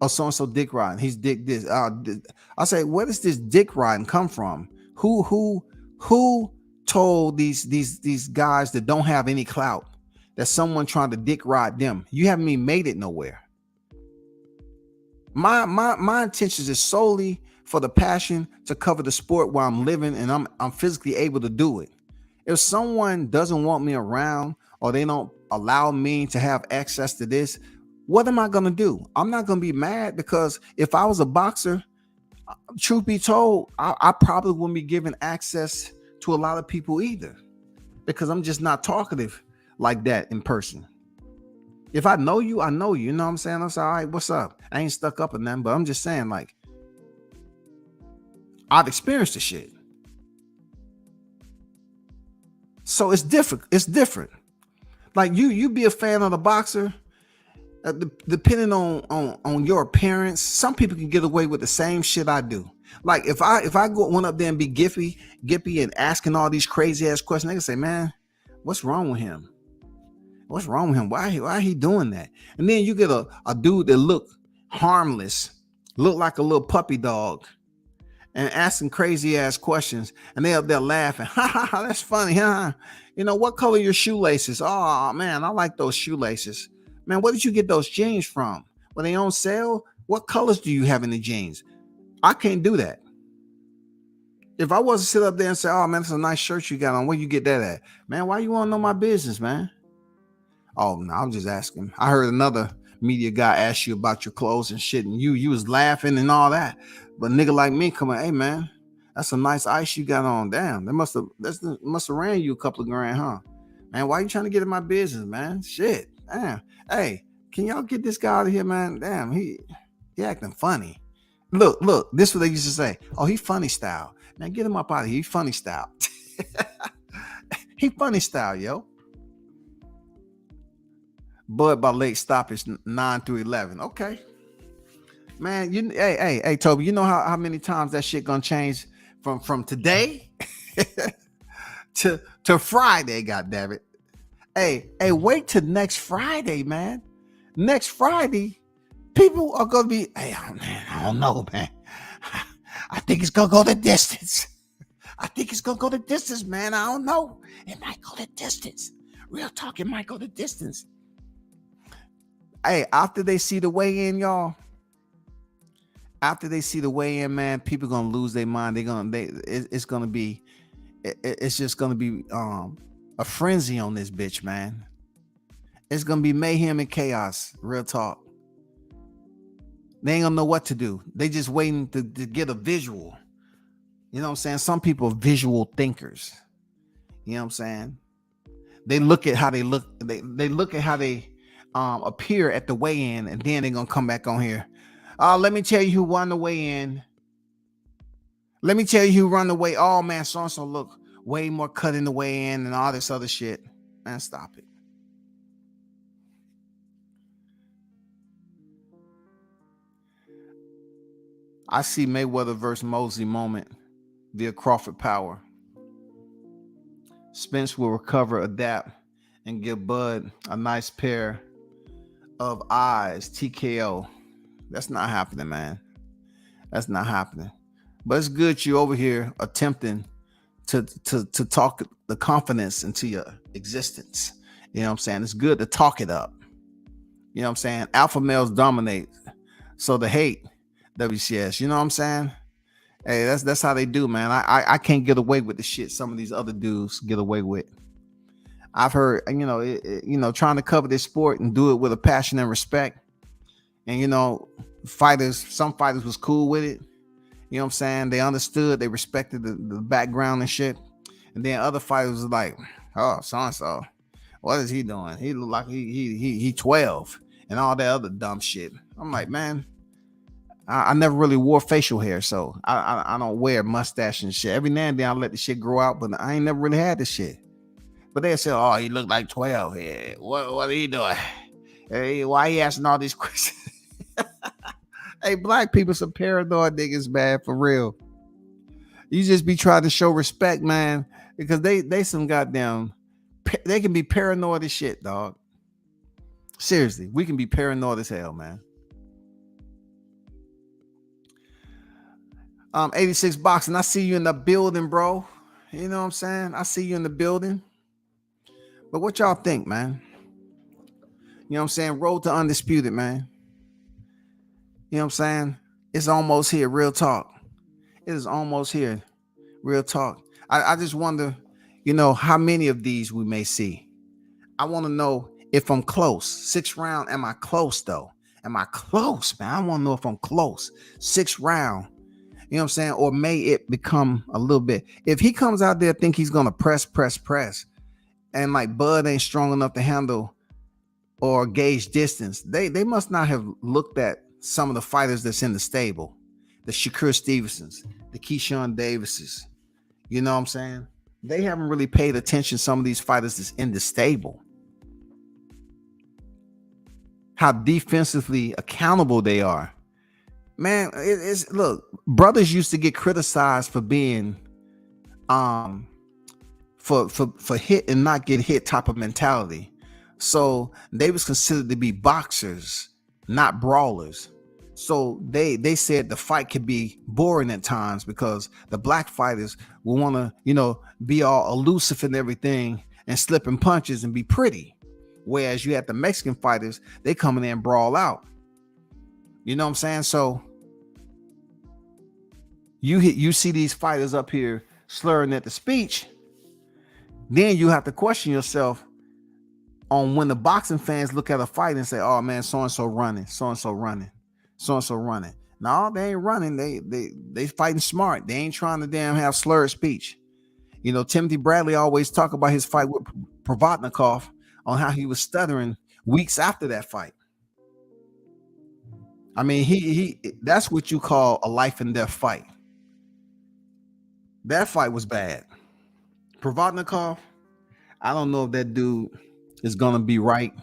Oh, so-and-so dick riding. He's dick this. I say, where does this dick riding come from? Who told these guys that don't have any clout that someone trying to dick ride them? You haven't even made it nowhere. My intentions is solely for the passion to cover the sport while I'm living and I'm physically able to do it. If someone doesn't want me around or they don't allow me to have access to this, what am I going to do? I'm not going to be mad, because if I was a boxer, truth be told, I probably wouldn't be given access to a lot of people either, because I'm just not talkative like that in person. If I know you, I know you. You know what I'm saying? I'm saying, all right, what's up? I ain't stuck up in them, but I'm just saying, like, I've experienced the shit. So it's different. It's different. Like you be a fan of the boxer, depending on your appearance. Some people can get away with the same shit I do. Like if I went up there and be gippy and asking all these crazy ass questions, they can say, man, what's wrong with him? What's wrong with him? Why he doing that? And then you get a dude that look harmless, look like a little puppy dog, and asking crazy ass questions, and they up there laughing. Ha ha ha, that's funny, huh? You know, what color your shoelaces? Oh man, I like those shoelaces. Man, where did you get those jeans from? Were they on sale? What colors do you have in the jeans? I can't do that. If I was to sit up there and say, oh man, that's a nice shirt you got on, where you get that at? Man, why you want to know my business, man? Oh no, I'm just asking. I heard another media guy ask you about your clothes and shit, and you was laughing and all that. But nigga like me come on, hey man, That's a nice ice you got on. Damn, that must have ran you a couple of grand, huh? Man, why you trying to get in my business, man? Shit. Damn. Hey, can y'all get this guy out of here, man? Damn, he acting funny. Look, this is what they used to say. Oh, he funny style. Man, get him up out of here. He funny style. He funny style, yo. Bud by late stoppage 9 through 11. Okay. Man, hey, Toby, you know how many times that shit gonna change from today to Friday, goddammit. Hey, wait till next Friday, man. Next Friday, people are gonna be, hey, oh, man, I don't know, man. I think it's gonna go the distance. I think it's gonna go the distance, man. I don't know. It might go the distance. Real talk, it might go the distance. Hey, after they see the weigh-in, y'all. After they see the weigh-in, man, people gonna lose their mind. It's just gonna be a frenzy on this bitch, man. It's gonna be mayhem and chaos. Real talk. They ain't gonna know what to do. They just waiting to get a visual. You know what I'm saying? Some people are visual thinkers. You know what I'm saying? They look at how they look. They look at how they appear at the weigh-in, and then they're gonna come back on here. Let me tell you who won the weigh-in. Let me tell you who run the weigh. Oh man, so-and-so look way more cut in the weigh-in and all this other shit. Man, stop it. I see Mayweather versus Mosley moment via Crawford power. Spence will recover, adapt, and give Bud a nice pair of eyes. TKO. That's not happening, man. That's not happening. But it's good you over here attempting to talk the confidence into your existence. You know what I'm saying? It's good to talk it up. You know what I'm saying? Alpha males dominate. So the hate, WCS. You know what I'm saying? Hey, that's how they do, man. I can't get away with the shit some of these other dudes get away with. I've heard, trying to cover this sport and do it with a passion and respect. And, some fighters was cool with it. You know what I'm saying? They understood, they respected the background and shit. And then other fighters was like, oh, so-and-so, what is he doing? He look like he 12 and all that other dumb shit. I'm like, man, I never really wore facial hair, so I don't wear mustache and shit. Every now and then I let the shit grow out, but I ain't never really had this shit. But they say, oh, he looked like 12 here. What are he doing? Hey, why he asking all these questions? Hey, black people some paranoid niggas, man, for real. You just be trying to show respect, man, because they some goddamn, they can be paranoid as shit, dog. Seriously, we can be paranoid as hell, man. 86 boxing, I see you in the building, bro. You know what I'm saying? I see you in the building. But what y'all think, man? You know what I'm saying? Road to undisputed, man. You know what I'm saying? It's almost here, real talk. It is almost here, real talk. I just wonder, how many of these we may see. I want to know if I'm close. 6th round, am I close, though? Am I close, man? I want to know if I'm close. 6th round. You know what I'm saying? Or may it become a little bit. If he comes out there think he's going to press, and like Bud ain't strong enough to handle or gauge distance, they must not have looked at some of the fighters that's in the stable. The Shakur Stevensons, the Keyshawn Davises. You know what I'm saying? They haven't really paid attention to some of these fighters that's in the stable. How defensively accountable they are. Man, look, brothers used to get criticized for being for hit and not get hit type of mentality. So they was considered to be boxers, not brawlers. So they said the fight could be boring at times because the black fighters will want to, be all elusive and everything and slipping punches and be pretty. Whereas you had the Mexican fighters, they come in there and brawl out. You know what I'm saying? So you see these fighters up here slurring at the speech, then you have to question yourself on when the boxing fans look at a fight and say, oh man, so-and-so running, so-and-so running, so-and-so running. No, they ain't running. They fighting smart. They ain't trying to damn have slurred speech. You know, Timothy Bradley always talk about his fight with Provodnikov on how he was stuttering weeks after that fight. I mean, he that's what you call a life and death fight. That fight was bad. Provodnikov, I don't know if that dude is gonna be right.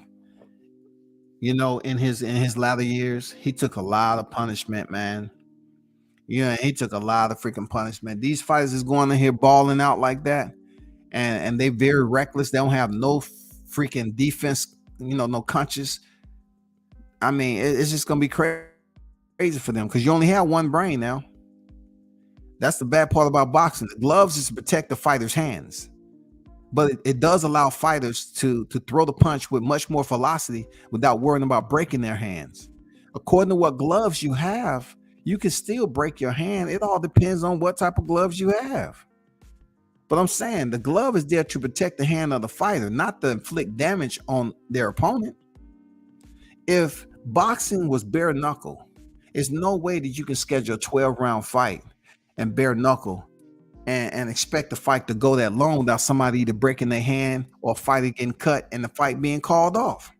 You know, in his latter years, he took a lot of punishment, man. Yeah, he took a lot of freaking punishment. These fighters is going in here balling out like that, and they very reckless. They don't have no freaking defense, you know, no conscious. I mean, it's just gonna be crazy for them because you only have one brain now. That's the bad part about boxing. The gloves is to protect the fighter's hands, but it does allow fighters to throw the punch with much more velocity without worrying about breaking their hands. According to what gloves you have, you can still break your hand. It all depends on what type of gloves you have. But I'm saying the glove is there to protect the hand of the fighter, not to inflict damage on their opponent. If boxing was bare knuckle, there's no way that you can schedule a 12-round fight and bare knuckle and expect the fight to go that long without somebody either breaking their hand or a fighter getting cut and the fight being called off.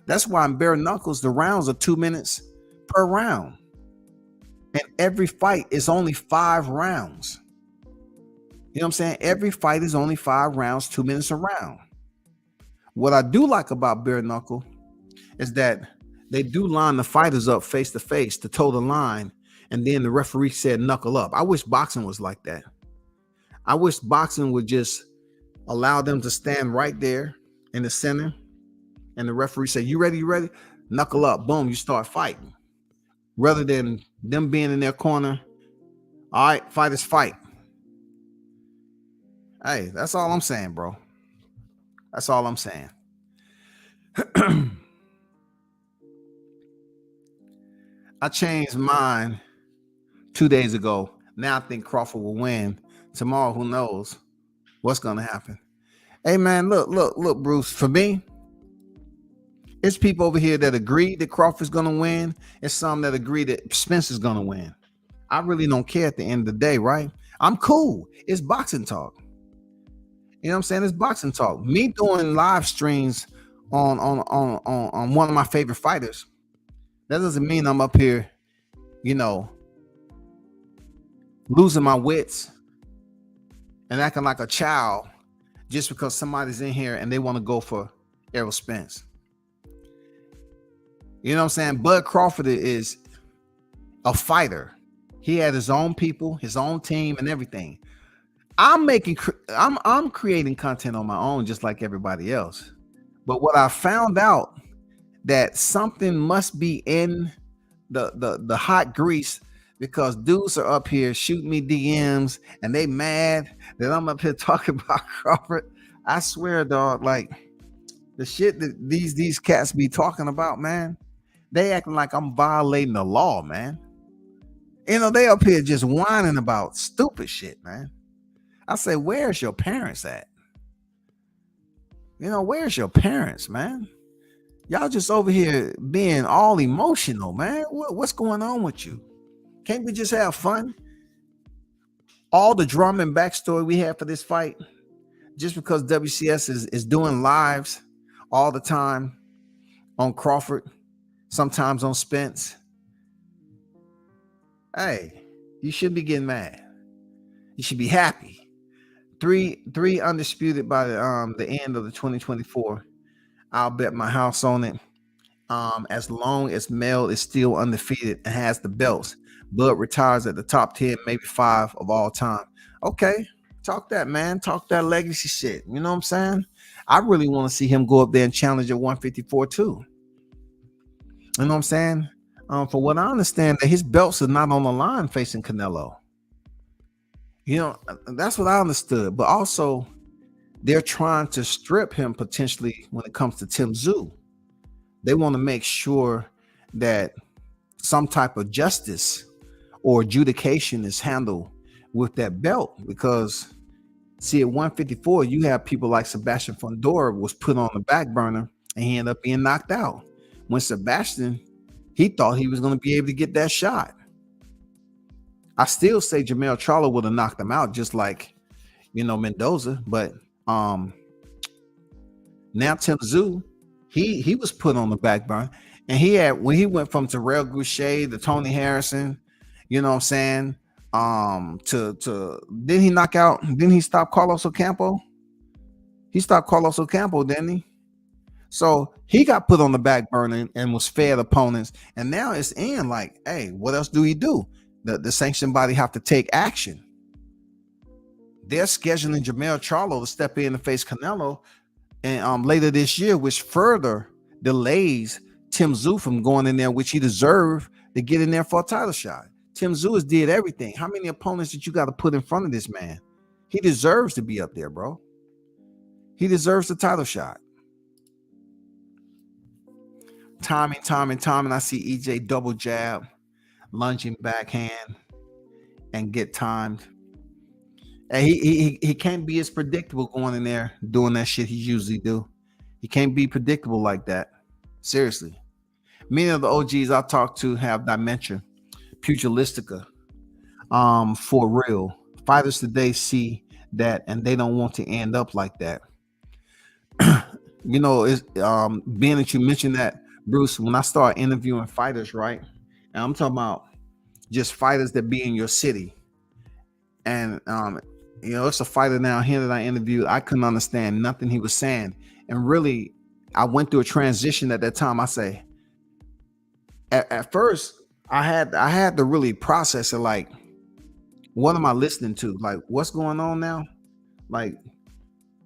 That's why in bare knuckles, the rounds are 2 minutes per round. And every fight is only 5 rounds. You know what I'm saying? Every fight is only 5 rounds, 2 minutes a round. What I do like about bare knuckle is that they do line the fighters up face to face to toe the line. And then the referee said, knuckle up. I wish boxing was like that. I wish boxing would just allow them to stand right there in the center. And the referee said, you ready? You ready? Knuckle up. Boom. You start fighting. Rather than them being in their corner. All right, fighters fight. Hey, that's all I'm saying, bro. That's all I'm saying. I changed mine 2 days ago. Now I think Crawford will win. Tomorrow, who knows what's going to happen. Hey, man, look, Bruce. For me, it's people over here that agree that Crawford's going to win. It's some that agree that Spence is going to win. I really don't care at the end of the day, right? I'm cool. It's boxing talk. You know what I'm saying? It's boxing talk. Me doing live streams on one of my favorite fighters, that doesn't mean I'm up here, you know, losing my wits and acting like a child just because somebody's in here and they want to go for Errol Spence. You know what I'm saying? Bud Crawford is a fighter. He had his own people, his own team, and everything. I'm creating content on my own, just like everybody else. But what I found out, that something must be in the hot grease, because dudes are up here shooting me DMs and they mad that I'm up here talking about Crawford. I swear, dog, like the shit that these cats be talking about, man, they acting like I'm violating the law, man. You know, they up here just whining about stupid shit, man. I say, where's your parents at? You know, where's your parents, man? Y'all just over here being all emotional, man. What's going on with you? Can't we just have fun? All the drama and backstory we have for this fight, just because WCS is doing lives all the time on Crawford, sometimes on Spence. Hey, you shouldn't be getting mad. You should be happy. Three undisputed by the end of the 2024. I'll bet my house on it. As long as Mel is still undefeated and has the belts, Bud retires at the top 10, maybe 5 of all time. Okay, talk that, man. Talk that legacy shit. You know what I'm saying? I really want to see him go up there and challenge at 154 too. You know what I'm saying? For what I understand, that his belts are not on the line facing Canelo. You know, that's what I understood. But also, they're trying to strip him potentially when it comes to Tim Tszyu. They want to make sure that some type of justice or adjudication is handled with that belt, because see, at 154, you have people like Sebastian Fundora was put on the back burner and he ended up being knocked out. When Sebastian, he thought he was going to be able to get that shot. I still say Jermell Charlo would have knocked him out, just like, you know, Mendoza. But now Tim Tszyu, he was put on the back burner, and he had, when he went from Terrell Goucher to Tony Harrison, you know what I'm saying, to didn't he knock out? Didn't he stop Carlos Ocampo? He stopped Carlos Ocampo, didn't he? So he got put on the back burner and was fed opponents, and now it's in. Like, hey, what else do he do? The sanction body have to take action. They're scheduling Jermell Charlo to step in and face Canelo and later this year, which further delays Tim Tszyu from going in there, which he deserved to get in there for a title shot. Tim Tszyu has did everything. How many opponents did you got to put in front of this man? He deserves to be up there, bro. He deserves the title shot. Timing. I see EJ double jab, lunging backhand, and get timed. And he can't be as predictable going in there doing that shit he usually do. He can't be predictable like that. Seriously. Many of the OGs I talk to have dementia, pugilistica, for real. Fighters today see that and they don't want to end up like that. You know, it's being that you mentioned that, Bruce, when I start interviewing fighters, right? And I'm talking about just fighters that be in your city. And you know, it's a fighter now here that I interviewed. I couldn't understand nothing he was saying. And really, I went through a transition at that time. I say, at first, I had to really process it, like, what am I listening to? Like, what's going on now? Like,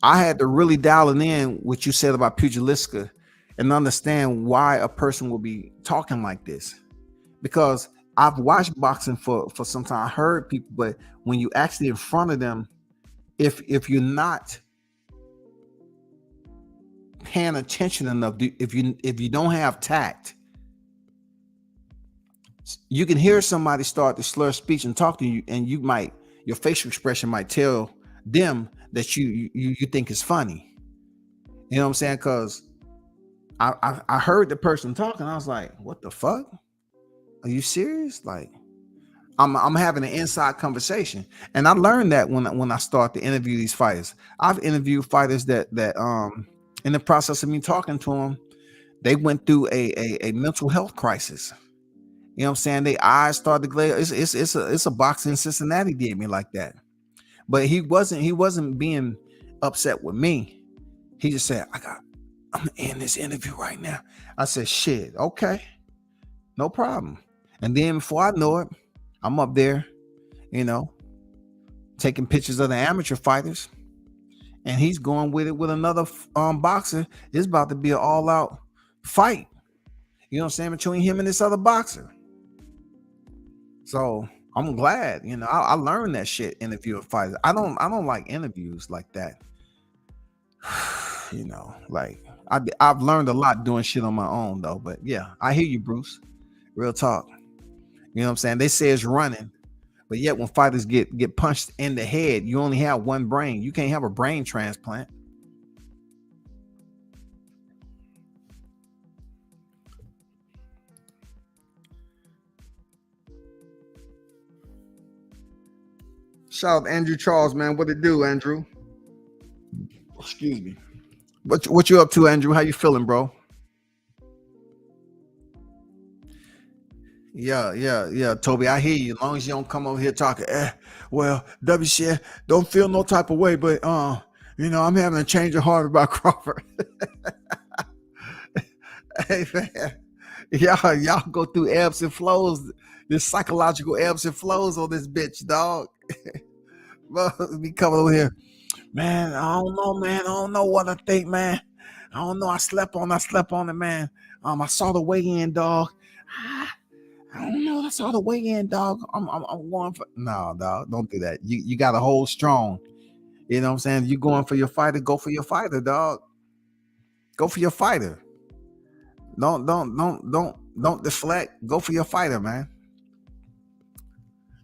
I had to really dial it in what you said about pugilistica and understand why a person will be talking like this. Because I've watched boxing for some time. I heard people, but when you actually in front of them, if you're not paying attention enough, if you don't have tact, you can hear somebody start to slur speech and talk to you, and your facial expression might tell them that you think it's funny. You know what I'm saying? Because I heard the person talking, I was like, what the fuck? Are you serious? Like, I'm having an inside conversation. And I learned that when I start to interview these fighters. I've interviewed fighters that in the process of me talking to them, they went through a mental health crisis. You know what I'm saying? Their eyes started to glare. It's a boxer in Cincinnati did me like that. But he wasn't being upset with me. He just said, I'm in this interview right now. I said, shit, okay, no problem. And then before I know it, I'm up there, you know, taking pictures of the amateur fighters, and he's going with it with another boxer. It's about to be an all-out fight. You know what I'm saying? Between him and this other boxer. So I'm glad, you know, I learned that shit interviewing fighters. I don't like interviews like that. You know, like I've learned a lot doing shit on my own though. But yeah, I hear you, Bruce. Real talk. You know what I'm saying? They say it's running, but yet when fighters get punched in the head, you only have one brain. You can't have a brain transplant. Shout out to Andrew Charles, man. What it do, Andrew? Excuse me. What you up to, Andrew? How you feeling, bro? Yeah, Toby, I hear you. As long as you don't come over here talking, well, WCF, don't feel no type of way, but you know, I'm having a change of heart about Crawford. Hey man, y'all go through ebbs and flows, this psychological ebbs and flows on this bitch, dog. Be coming over here, man. I don't know, man. I don't know what I think, man. I don't know. I slept on it, man. I saw the weigh-in, dog. I don't know. I saw the weigh-in, dog. I'm going for no, dog. Don't do that. You got to hold strong. You know what I'm saying? You going for your fighter? Go for your fighter, dog. Go for your fighter. Don't deflect. Go for your fighter, man.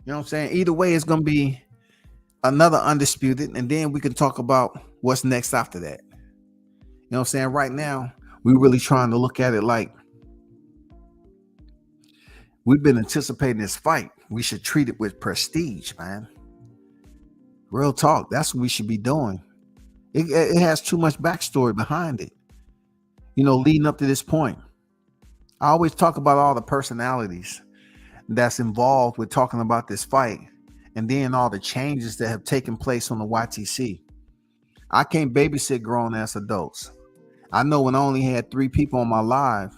You know what I'm saying? Either way, it's gonna be another undisputed, and then we can talk about what's next after that. You know what I'm saying? Right now, we're really trying to look at it like we've been anticipating this fight. We should treat it with prestige, man. Real talk. That's what we should be doing. It has too much backstory behind it, leading up to this point. I always talk about all the personalities that's involved with talking about this fight, and then all the changes that have taken place on the YTC. I can't babysit grown ass adults. I know when I only had 3 people on my live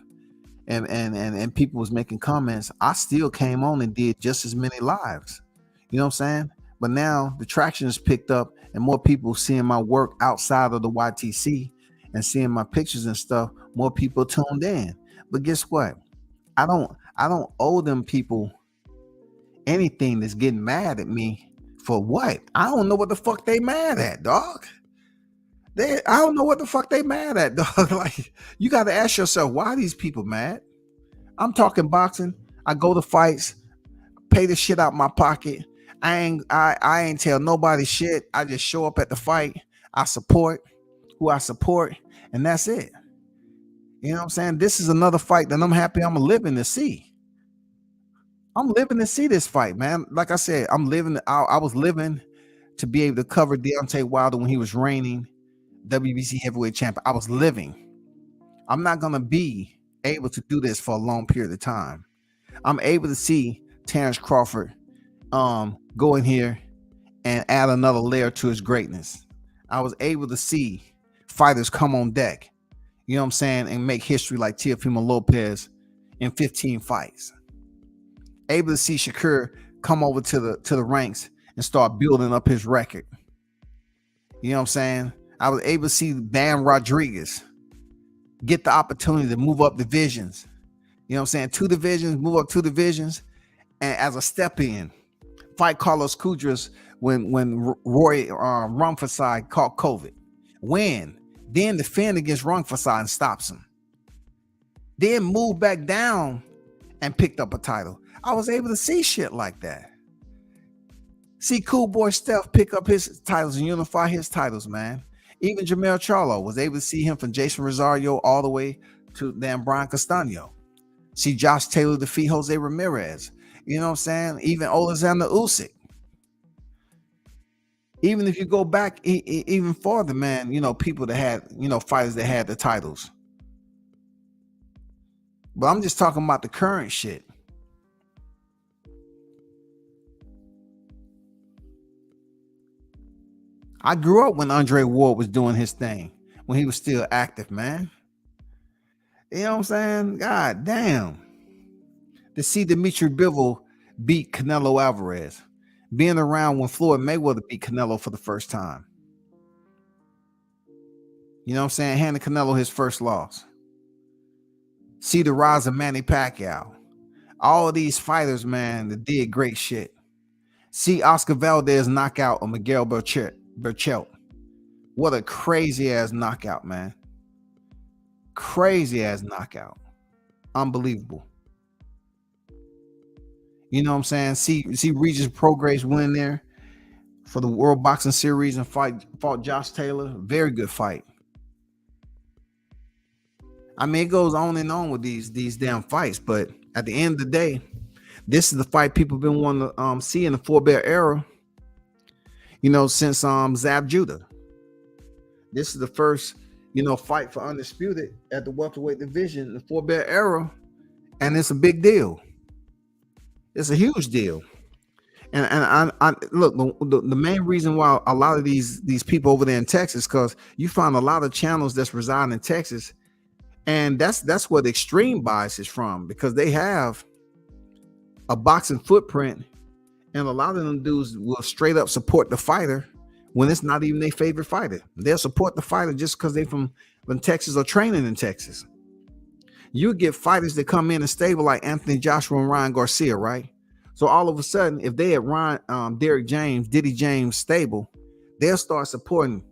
and people was making comments, I still came on and did just as many lives. You know what I'm saying? But now the traction has picked up and more people seeing my work outside of the YTC and seeing my pictures and stuff. More people tuned in. But guess what? I don't owe them people anything that's getting mad at me for what? I don't know what the fuck they mad at, dog. I don't know what the fuck they mad at, dog. Like, you got to ask yourself, why are these people mad? I'm talking boxing. I go to fights, pay the shit out my pocket. I ain't tell nobody shit. I just show up at the fight. I support who I support, and that's it. You know what I'm saying? This is another fight that I'm happy I'm living to see. I'm living to see this fight, man. Like I said, I was living to be able to cover Deontay Wilder when he was reigning WBC heavyweight champion. I was living. I'm not going to be able to do this for a long period of time. I'm able to see Terrence Crawford go in here and add another layer to his greatness. I was able to see fighters come on deck, you know what I'm saying, and make history like Teofimo Lopez in 15 fights. Able to see Shakur come over to the ranks and start building up his record. You know what I'm saying? I was able to see Bam Rodriguez get the opportunity to move up divisions. You know what I'm saying? 2 divisions, move up 2 divisions, and as a step in, fight Carlos Kudras when Roy Rumfasai caught COVID. Win, then defend against Rumfasai and stops him. Then move back down and picked up a title. I was able to see shit like that. See Cool Boy Steph pick up his titles and unify his titles, man. Even Jamel Charlo was able to see him from Jason Rosario all the way to damn Brian Castano. See Josh Taylor defeat Jose Ramirez. You know what I'm saying? Even Alexander Usyk. Even if you go back even farther, man, people that had, fighters that had the titles. But I'm just talking about the current shit. I grew up when Andre Ward was doing his thing, when he was still active, man. You know what I'm saying? God damn. To see Dimitri Bivol beat Canelo Alvarez. Being around when Floyd Mayweather beat Canelo for the first time. You know what I'm saying? Handing Canelo his first loss. See the rise of Manny Pacquiao. All of these fighters, man, that did great shit. See Oscar Valdez knock out Miguel Berchelt. What a crazy ass knockout, man. Crazy ass knockout. Unbelievable. You know what I'm saying? See Regis Prograis win there for the World Boxing Series and fought Josh Taylor. Very good fight. I mean, it goes on and on with these damn fights, but at the end of the day, this is the fight people have been wanting to see in the four-bear era, since Zab Judah. This is the first, fight for undisputed at the welterweight division in the four-bear era, and it's a big deal. It's a huge deal. And I look, the main reason why a lot of these people over there in Texas, because you find a lot of channels that's residing in Texas, and that's where the extreme bias is from, because they have a boxing footprint, and a lot of them dudes will straight up support the fighter when it's not even their favorite fighter. They'll support the fighter just because they from Texas or training in Texas. You get fighters that come in and stable like Anthony Joshua and Ryan Garcia, right? So all of a sudden, if they had Derek James, Diddy James stable, they'll start supporting,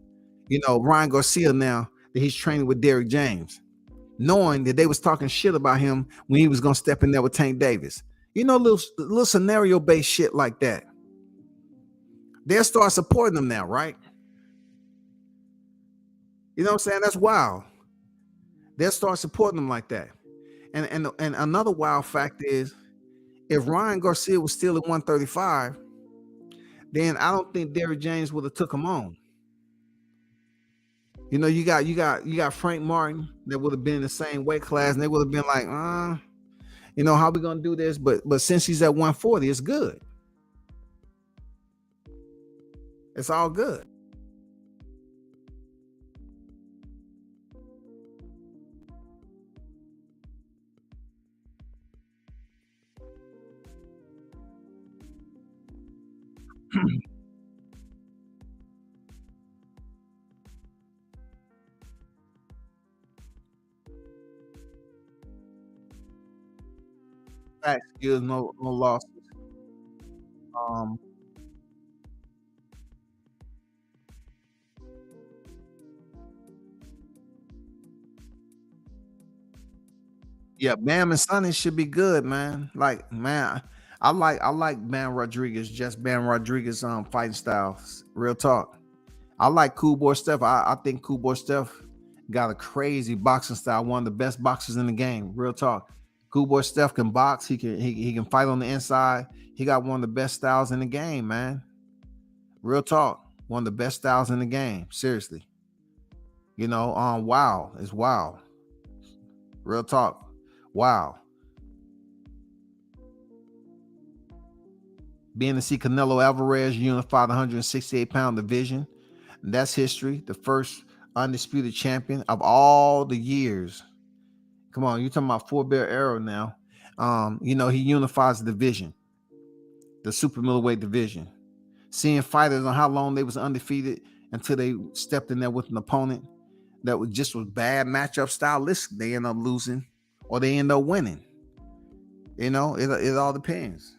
Ryan Garcia now that he's training with Derek James, knowing that they was talking shit about him when he was gonna step in there with Tank Davis. Little scenario-based shit like that. They'll start supporting them now, right? You know what I'm saying? That's wild. They'll start supporting them like that. And another wild fact is, If Ryan Garcia was still at 135, then I don't think Derrick James would have took him on. You know, you got Frank Martin that would have been in the same weight class, and they would have been like, you know, how we gonna do this? But since he's at 140, it's good. It's all good. Facts, skills, no losses. Um, yeah, Bam and Sonny should be good, man. Like, man, I like Bam Rodriguez, just Bam Rodriguez fighting styles. Real talk. I like Cool Boy Steph. I think Cool Boy Steph got a crazy boxing style, one of the best boxers in the game. Real talk. Cool Boy Steph can box. He can fight on the inside. He got one of the best styles in the game, man. Real talk. One of the best styles in the game. Seriously. You know, wow. It's wow. Real talk. Wow. Being to see Canelo Alvarez unify the 168-pound division. That's history. The first undisputed champion of all the years. Come on, you're talking about Four Bear Era now. You know, he unifies the division, the super middleweight division. Seeing fighters on how long they was undefeated until they stepped in there with an opponent that was bad matchup stylistic. They end up losing or they end up winning. You know, it all depends.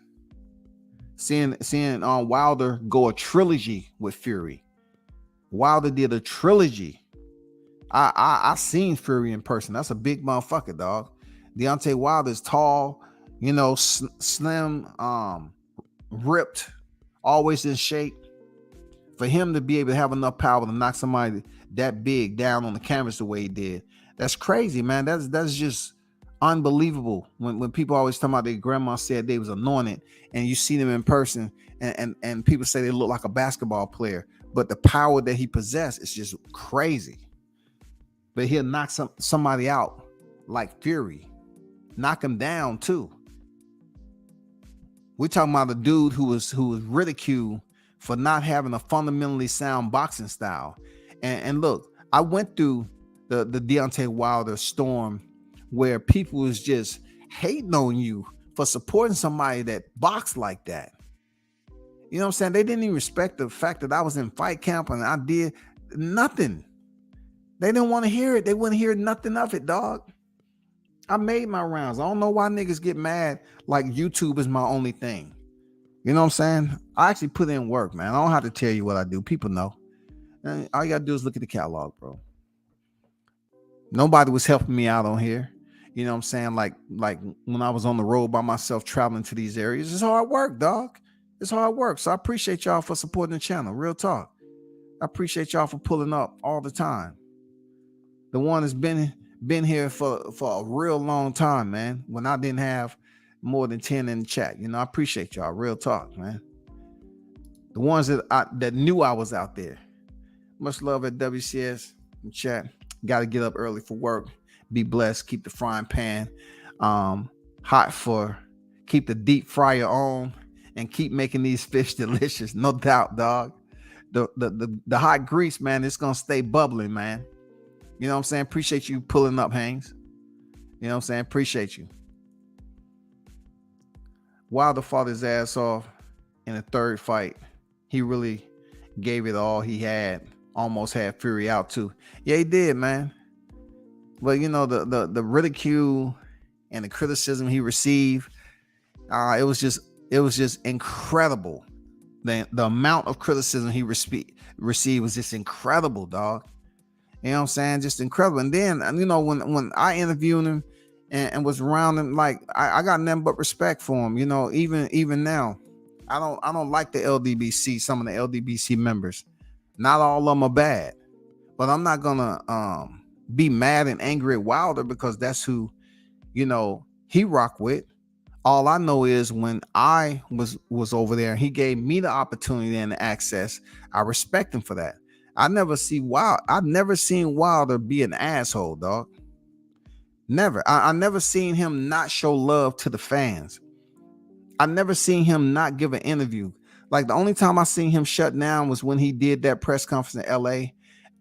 Seeing Wilder go a trilogy with Fury. Wilder did a trilogy. I seen Fury in person. That's a big motherfucker, dog. Deontay Wilder is tall, you know, slim, ripped, always in shape. For him to be able to have enough power to knock somebody that big down on the canvas the way he did, that's crazy, man. That's just unbelievable. When people always talk about their grandma said they was anointed, and you see them in person, and people say they look like a basketball player, but the power that he possessed is just crazy. But he'll knock somebody out like Fury, knock him down too. We're talking about a dude who was ridiculed for not having a fundamentally sound boxing style. And look, I went through the Deontay Wilder storm where people was just hating on you for supporting somebody that boxed like that. You know what I'm saying? They didn't even respect the fact that I was in fight camp and I did nothing. They didn't want to hear it. They wouldn't hear nothing of it, dog. I made my rounds. I don't know why niggas get mad like YouTube is my only thing. You know what I'm saying? I actually put in work, man. I don't have to tell you what I do. People know. And all you gotta do is look at the catalog, bro. Nobody was helping me out on here. You know what I'm saying? Like when I was on the road by myself traveling to these areas, it's hard work, dog. It's hard work. So I appreciate y'all for supporting the channel. Real talk. I appreciate y'all for pulling up all the time. The one that's been here for a real long time, man. When I didn't have more than 10 in the chat. You know, I appreciate y'all. Real talk, man. The ones that knew I was out there. Much love at WCS in chat. Got to get up early for work. Be blessed. Keep the frying pan hot keep the deep fryer on and keep making these fish delicious. No doubt, dog. The hot grease, man, it's going to stay bubbling, man. You know what I'm saying? Appreciate you pulling up, Haynes. You know what I'm saying? Appreciate you. Wilder fought his ass off in the third fight. He really gave it all he had. Almost had Fury out too. Yeah, he did, man. But you know, the ridicule and the criticism he received, it was just incredible. The amount of criticism he received was just incredible, dog. You know what I'm saying? Just incredible. And then, you know, when I interviewed him and was around him, like I got nothing but respect for him. You know, even now, I don't like the LDBC, some of the LDBC members. Not all of them are bad, but I'm not gonna be mad and angry at Wilder because that's who, you know, he rock with. All I know is when I was over there, he gave me the opportunity and the access. I respect him for that. I've never seen Wilder be an asshole, dog. Never. I never seen him not show love to the fans. I never seen him not give an interview. Like the only time I seen him shut down was when he did that press conference in LA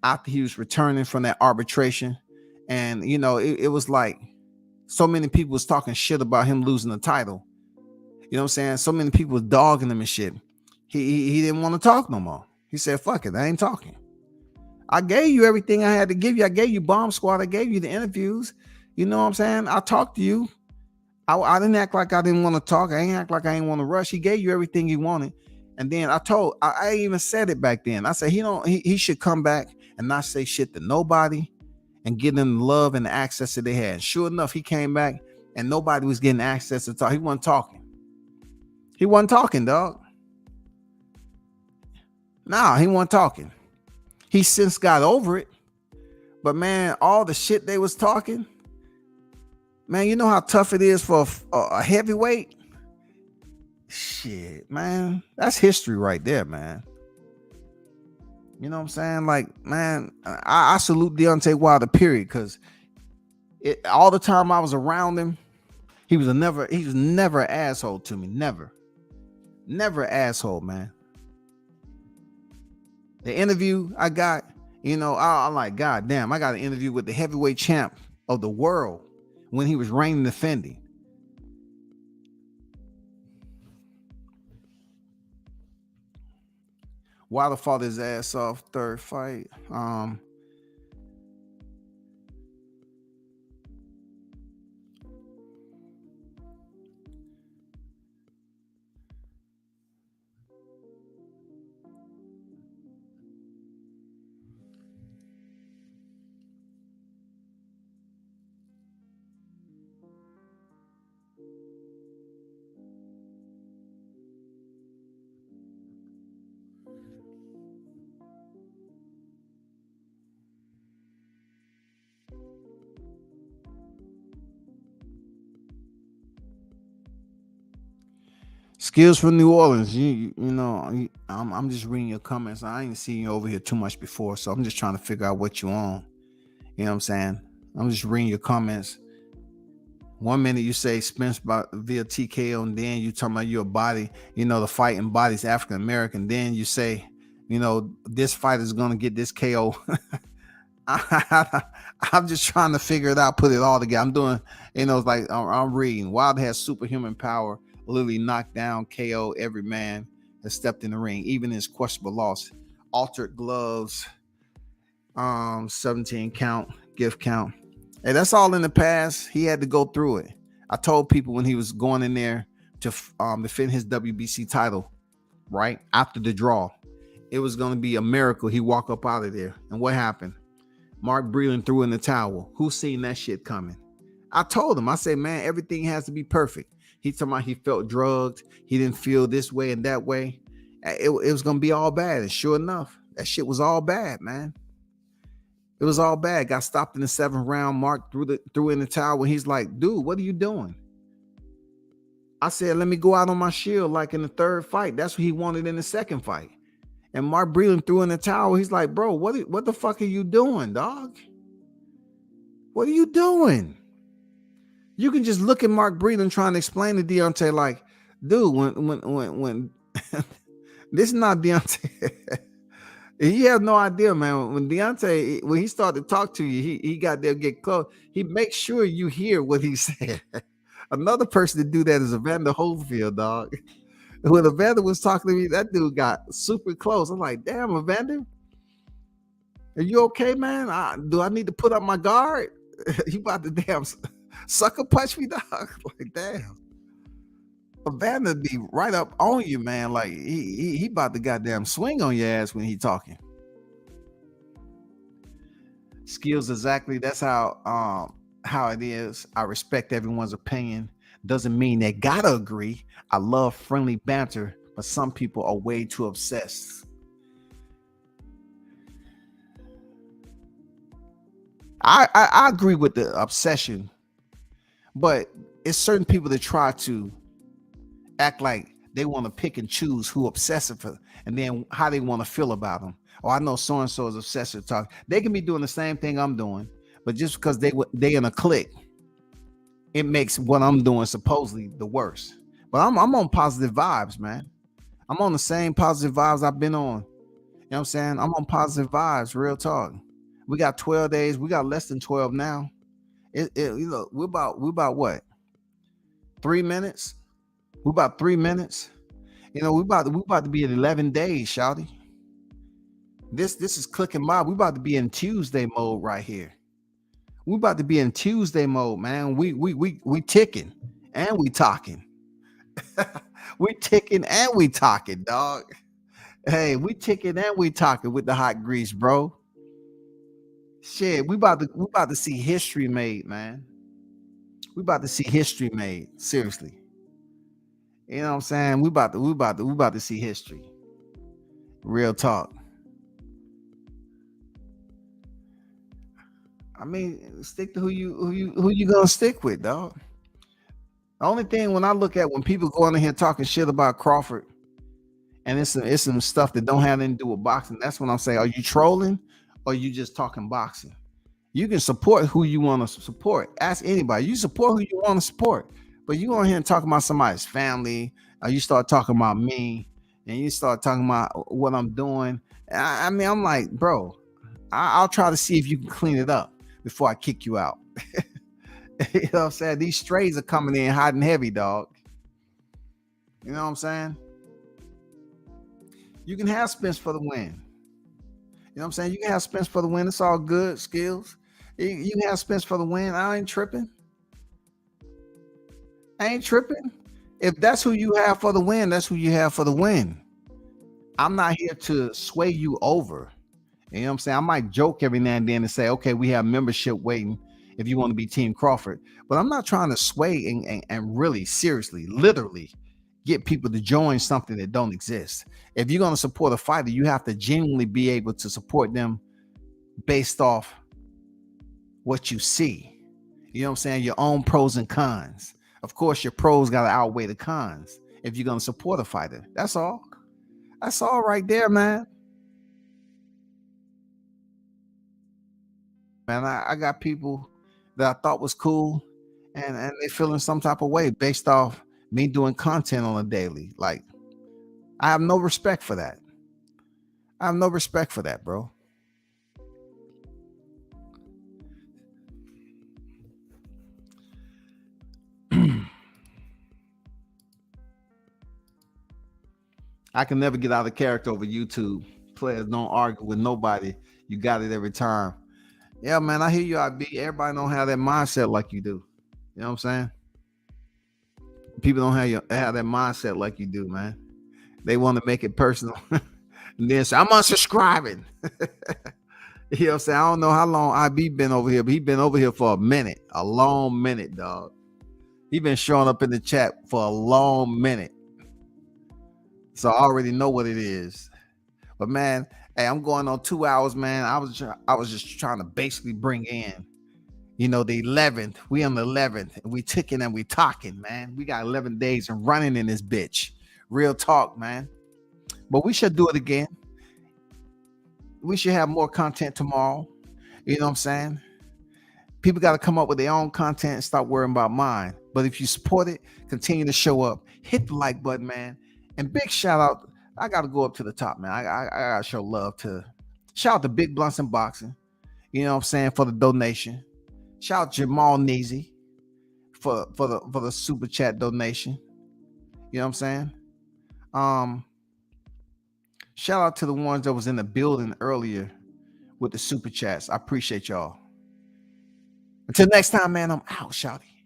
after he was returning from that arbitration. And you know, it was like so many people was talking shit about him losing the title. You know what I'm saying? So many people was dogging him and shit. He didn't want to talk no more. He said, fuck it, I ain't talking. I gave you everything I had to give you. I gave you Bomb Squad. I gave you the interviews. You know what I'm saying? I talked to you. I didn't act like I didn't want to talk. I ain't act like I didn't want to rush. He gave you everything you wanted. And then I even said it back then. I said he should come back and not say shit to nobody and give them the love and the access that they had. And sure enough, he came back and nobody was getting access to talk. He wasn't talking. He wasn't talking, dog. Nah, he wasn't talking. He since got over it. But man, all the shit they was talking, man, you know how tough it is for a heavyweight? Shit, man. That's history right there, man. You know what I'm saying? Like, man, I salute Deontay Wilder, period, because all the time I was around him, he was never an asshole to me. Never an asshole, man. The interview I got, you know, I'm like, God damn, I got an interview with the heavyweight champ of the world when he was reigning defending. Wilder fought his ass off third fight. Skills from New Orleans. You know, I'm just reading your comments. I ain't seen you over here too much before, so I'm just trying to figure out what you on. You know what I'm saying? I'm just reading your comments. 1 minute you say Spence via TKO, and then you talking about your body, you know, the fighting body's African American. Then you say, you know, this fight is gonna get this KO. I'm just trying to figure it out, put it all together. I'm doing, you know, it's like I'm reading. Wilder has superhuman power, literally knocked down, KO every man that stepped in the ring, even his questionable loss. Altered gloves, 17 count, gift count. Hey, that's all in the past. He had to go through it. I told people when he was going in there to defend his WBC title, right after the draw, it was going to be a miracle. He walked up out of there, and what happened? Mark Breland threw in the towel. Who seen that shit coming? I told him, I said, man, everything has to be perfect. He told me he felt drugged. He didn't feel this way and that way. It was going to be all bad. And sure enough, that shit was all bad, man. It was all bad. Got stopped in the 7th round. Mark threw in the towel. He's like, dude, what are you doing? I said, let me go out on my shield like in the 3rd fight. That's what he wanted in the 2nd fight. And Mark Breland threw in the towel. He's like, bro, what the fuck are you doing, dog? What are you doing? You can just look at Mark Breland trying to explain to Deontay, like, dude, when this is not Deontay. You have no idea, man. When Deontay, when he started to talk to you, he got there, get close. He makes sure you hear what he said. Another person to do that is Evander Holyfield, dog. When Evander was talking to me, that dude got super close. I'm like, damn, Evander, are you okay, man? Do I need to put up my guard? You about to damn sucker punch me, dog? Like, damn. Evander be right up on you, man. Like he about to goddamn swing on your ass when he talking. Skills exactly. That's how it is. I respect everyone's opinion. Doesn't mean they gotta agree. I love friendly banter, but some people are way too obsessed. I agree with the obsession, But it's certain people that try to act like they want to pick and choose who obsessive and then how they want to feel about them. Oh, I know so and so is obsessive talk. They can be doing the same thing I'm doing, but just because they in a clique, it makes what I'm doing supposedly the worst. But I'm on positive vibes, man. I'm on the same positive vibes I've been on. You know what I'm saying? I'm on positive vibes, real talk. We got 12 days. We got less than 12 now. We're about what? 3 minutes? We're about 3 minutes. You know, we about to be at 11 days, shouty. This is clicking by. We about to be in Tuesday mode right here. We about to be in Tuesday mode, man. We ticking and we talking. We ticking and we talking, dog. Hey, we ticking and we talking with the hot grease, bro. Shit, we about to see history made, man. We about to see history made. Seriously. You know what I'm saying? We about to see history. Real talk. I mean, stick to who you gonna stick with, dog. The only thing when I look at when people go on here talking shit about Crawford, and it's some stuff that don't have anything to do with boxing, that's when I'm saying, are you trolling or you just talking boxing? You can support who you want to support. Ask anybody. You support who you want to support. But you go on here and talk about somebody's family, or you start talking about me, and you start talking about what I'm doing. I mean, I'm like, bro, I'll try to see if you can clean it up before I kick you out. You know what I'm saying? These strays are coming in hot and heavy, dog. You know what I'm saying? You can have Spence for the win. You know what I'm saying? You can have Spence for the win. It's all good skills. You can have Spence for the win. I ain't tripping. If that's who you have for the win, that's who you have for the win. I'm not here to sway you over. You know what I'm saying? I might joke every now and then and say, okay, we have membership waiting if you want to be Team Crawford. But I'm not trying to sway and really, seriously, literally get people to join something that don't exist. If you're going to support a fighter, you have to genuinely be able to support them based off what you see. You know what I'm saying? Your own pros and cons. Of course, your pros got to outweigh the cons if you're going to support a fighter. That's all. That's all right there, man. Man, I got people that I thought was cool and they feeling some type of way based off me doing content on a daily. Like, I have no respect for that. I have no respect for that, bro. I can never get out of character over YouTube. Players don't argue with nobody. You got it every time. Yeah, man, I hear you. Everybody don't have that mindset like you do. You know what I'm saying? People don't have that mindset like you do, man. They want to make it personal. And then say, I'm unsubscribing. You know what I'm saying? I don't know how long IB been over here, but he been over here for a minute. A long minute, dog. He been showing up in the chat for a long minute. So I already know what it is. But man, hey, I'm going on 2 hours, man. I was just trying to basically bring in, you know, the 11th. We on the 11th, and we ticking and we talking, man. We got 11 days and running in this bitch. Real talk, man. But we should do it again. We should have more content tomorrow. You know what I'm saying? People got to come up with their own content and stop worrying about mine. But if you support it, continue to show up. Hit the like button, man. And big shout out. I got to go up to the top, man. I got to show love to. Shout out to Big Blunts and Boxing. You know what I'm saying? For the donation. Shout out Jamal Neasy for the super chat donation. You know what I'm saying? Shout out to the ones that was in the building earlier with the super chats. I appreciate y'all. Until next time, man, I'm out, shouty.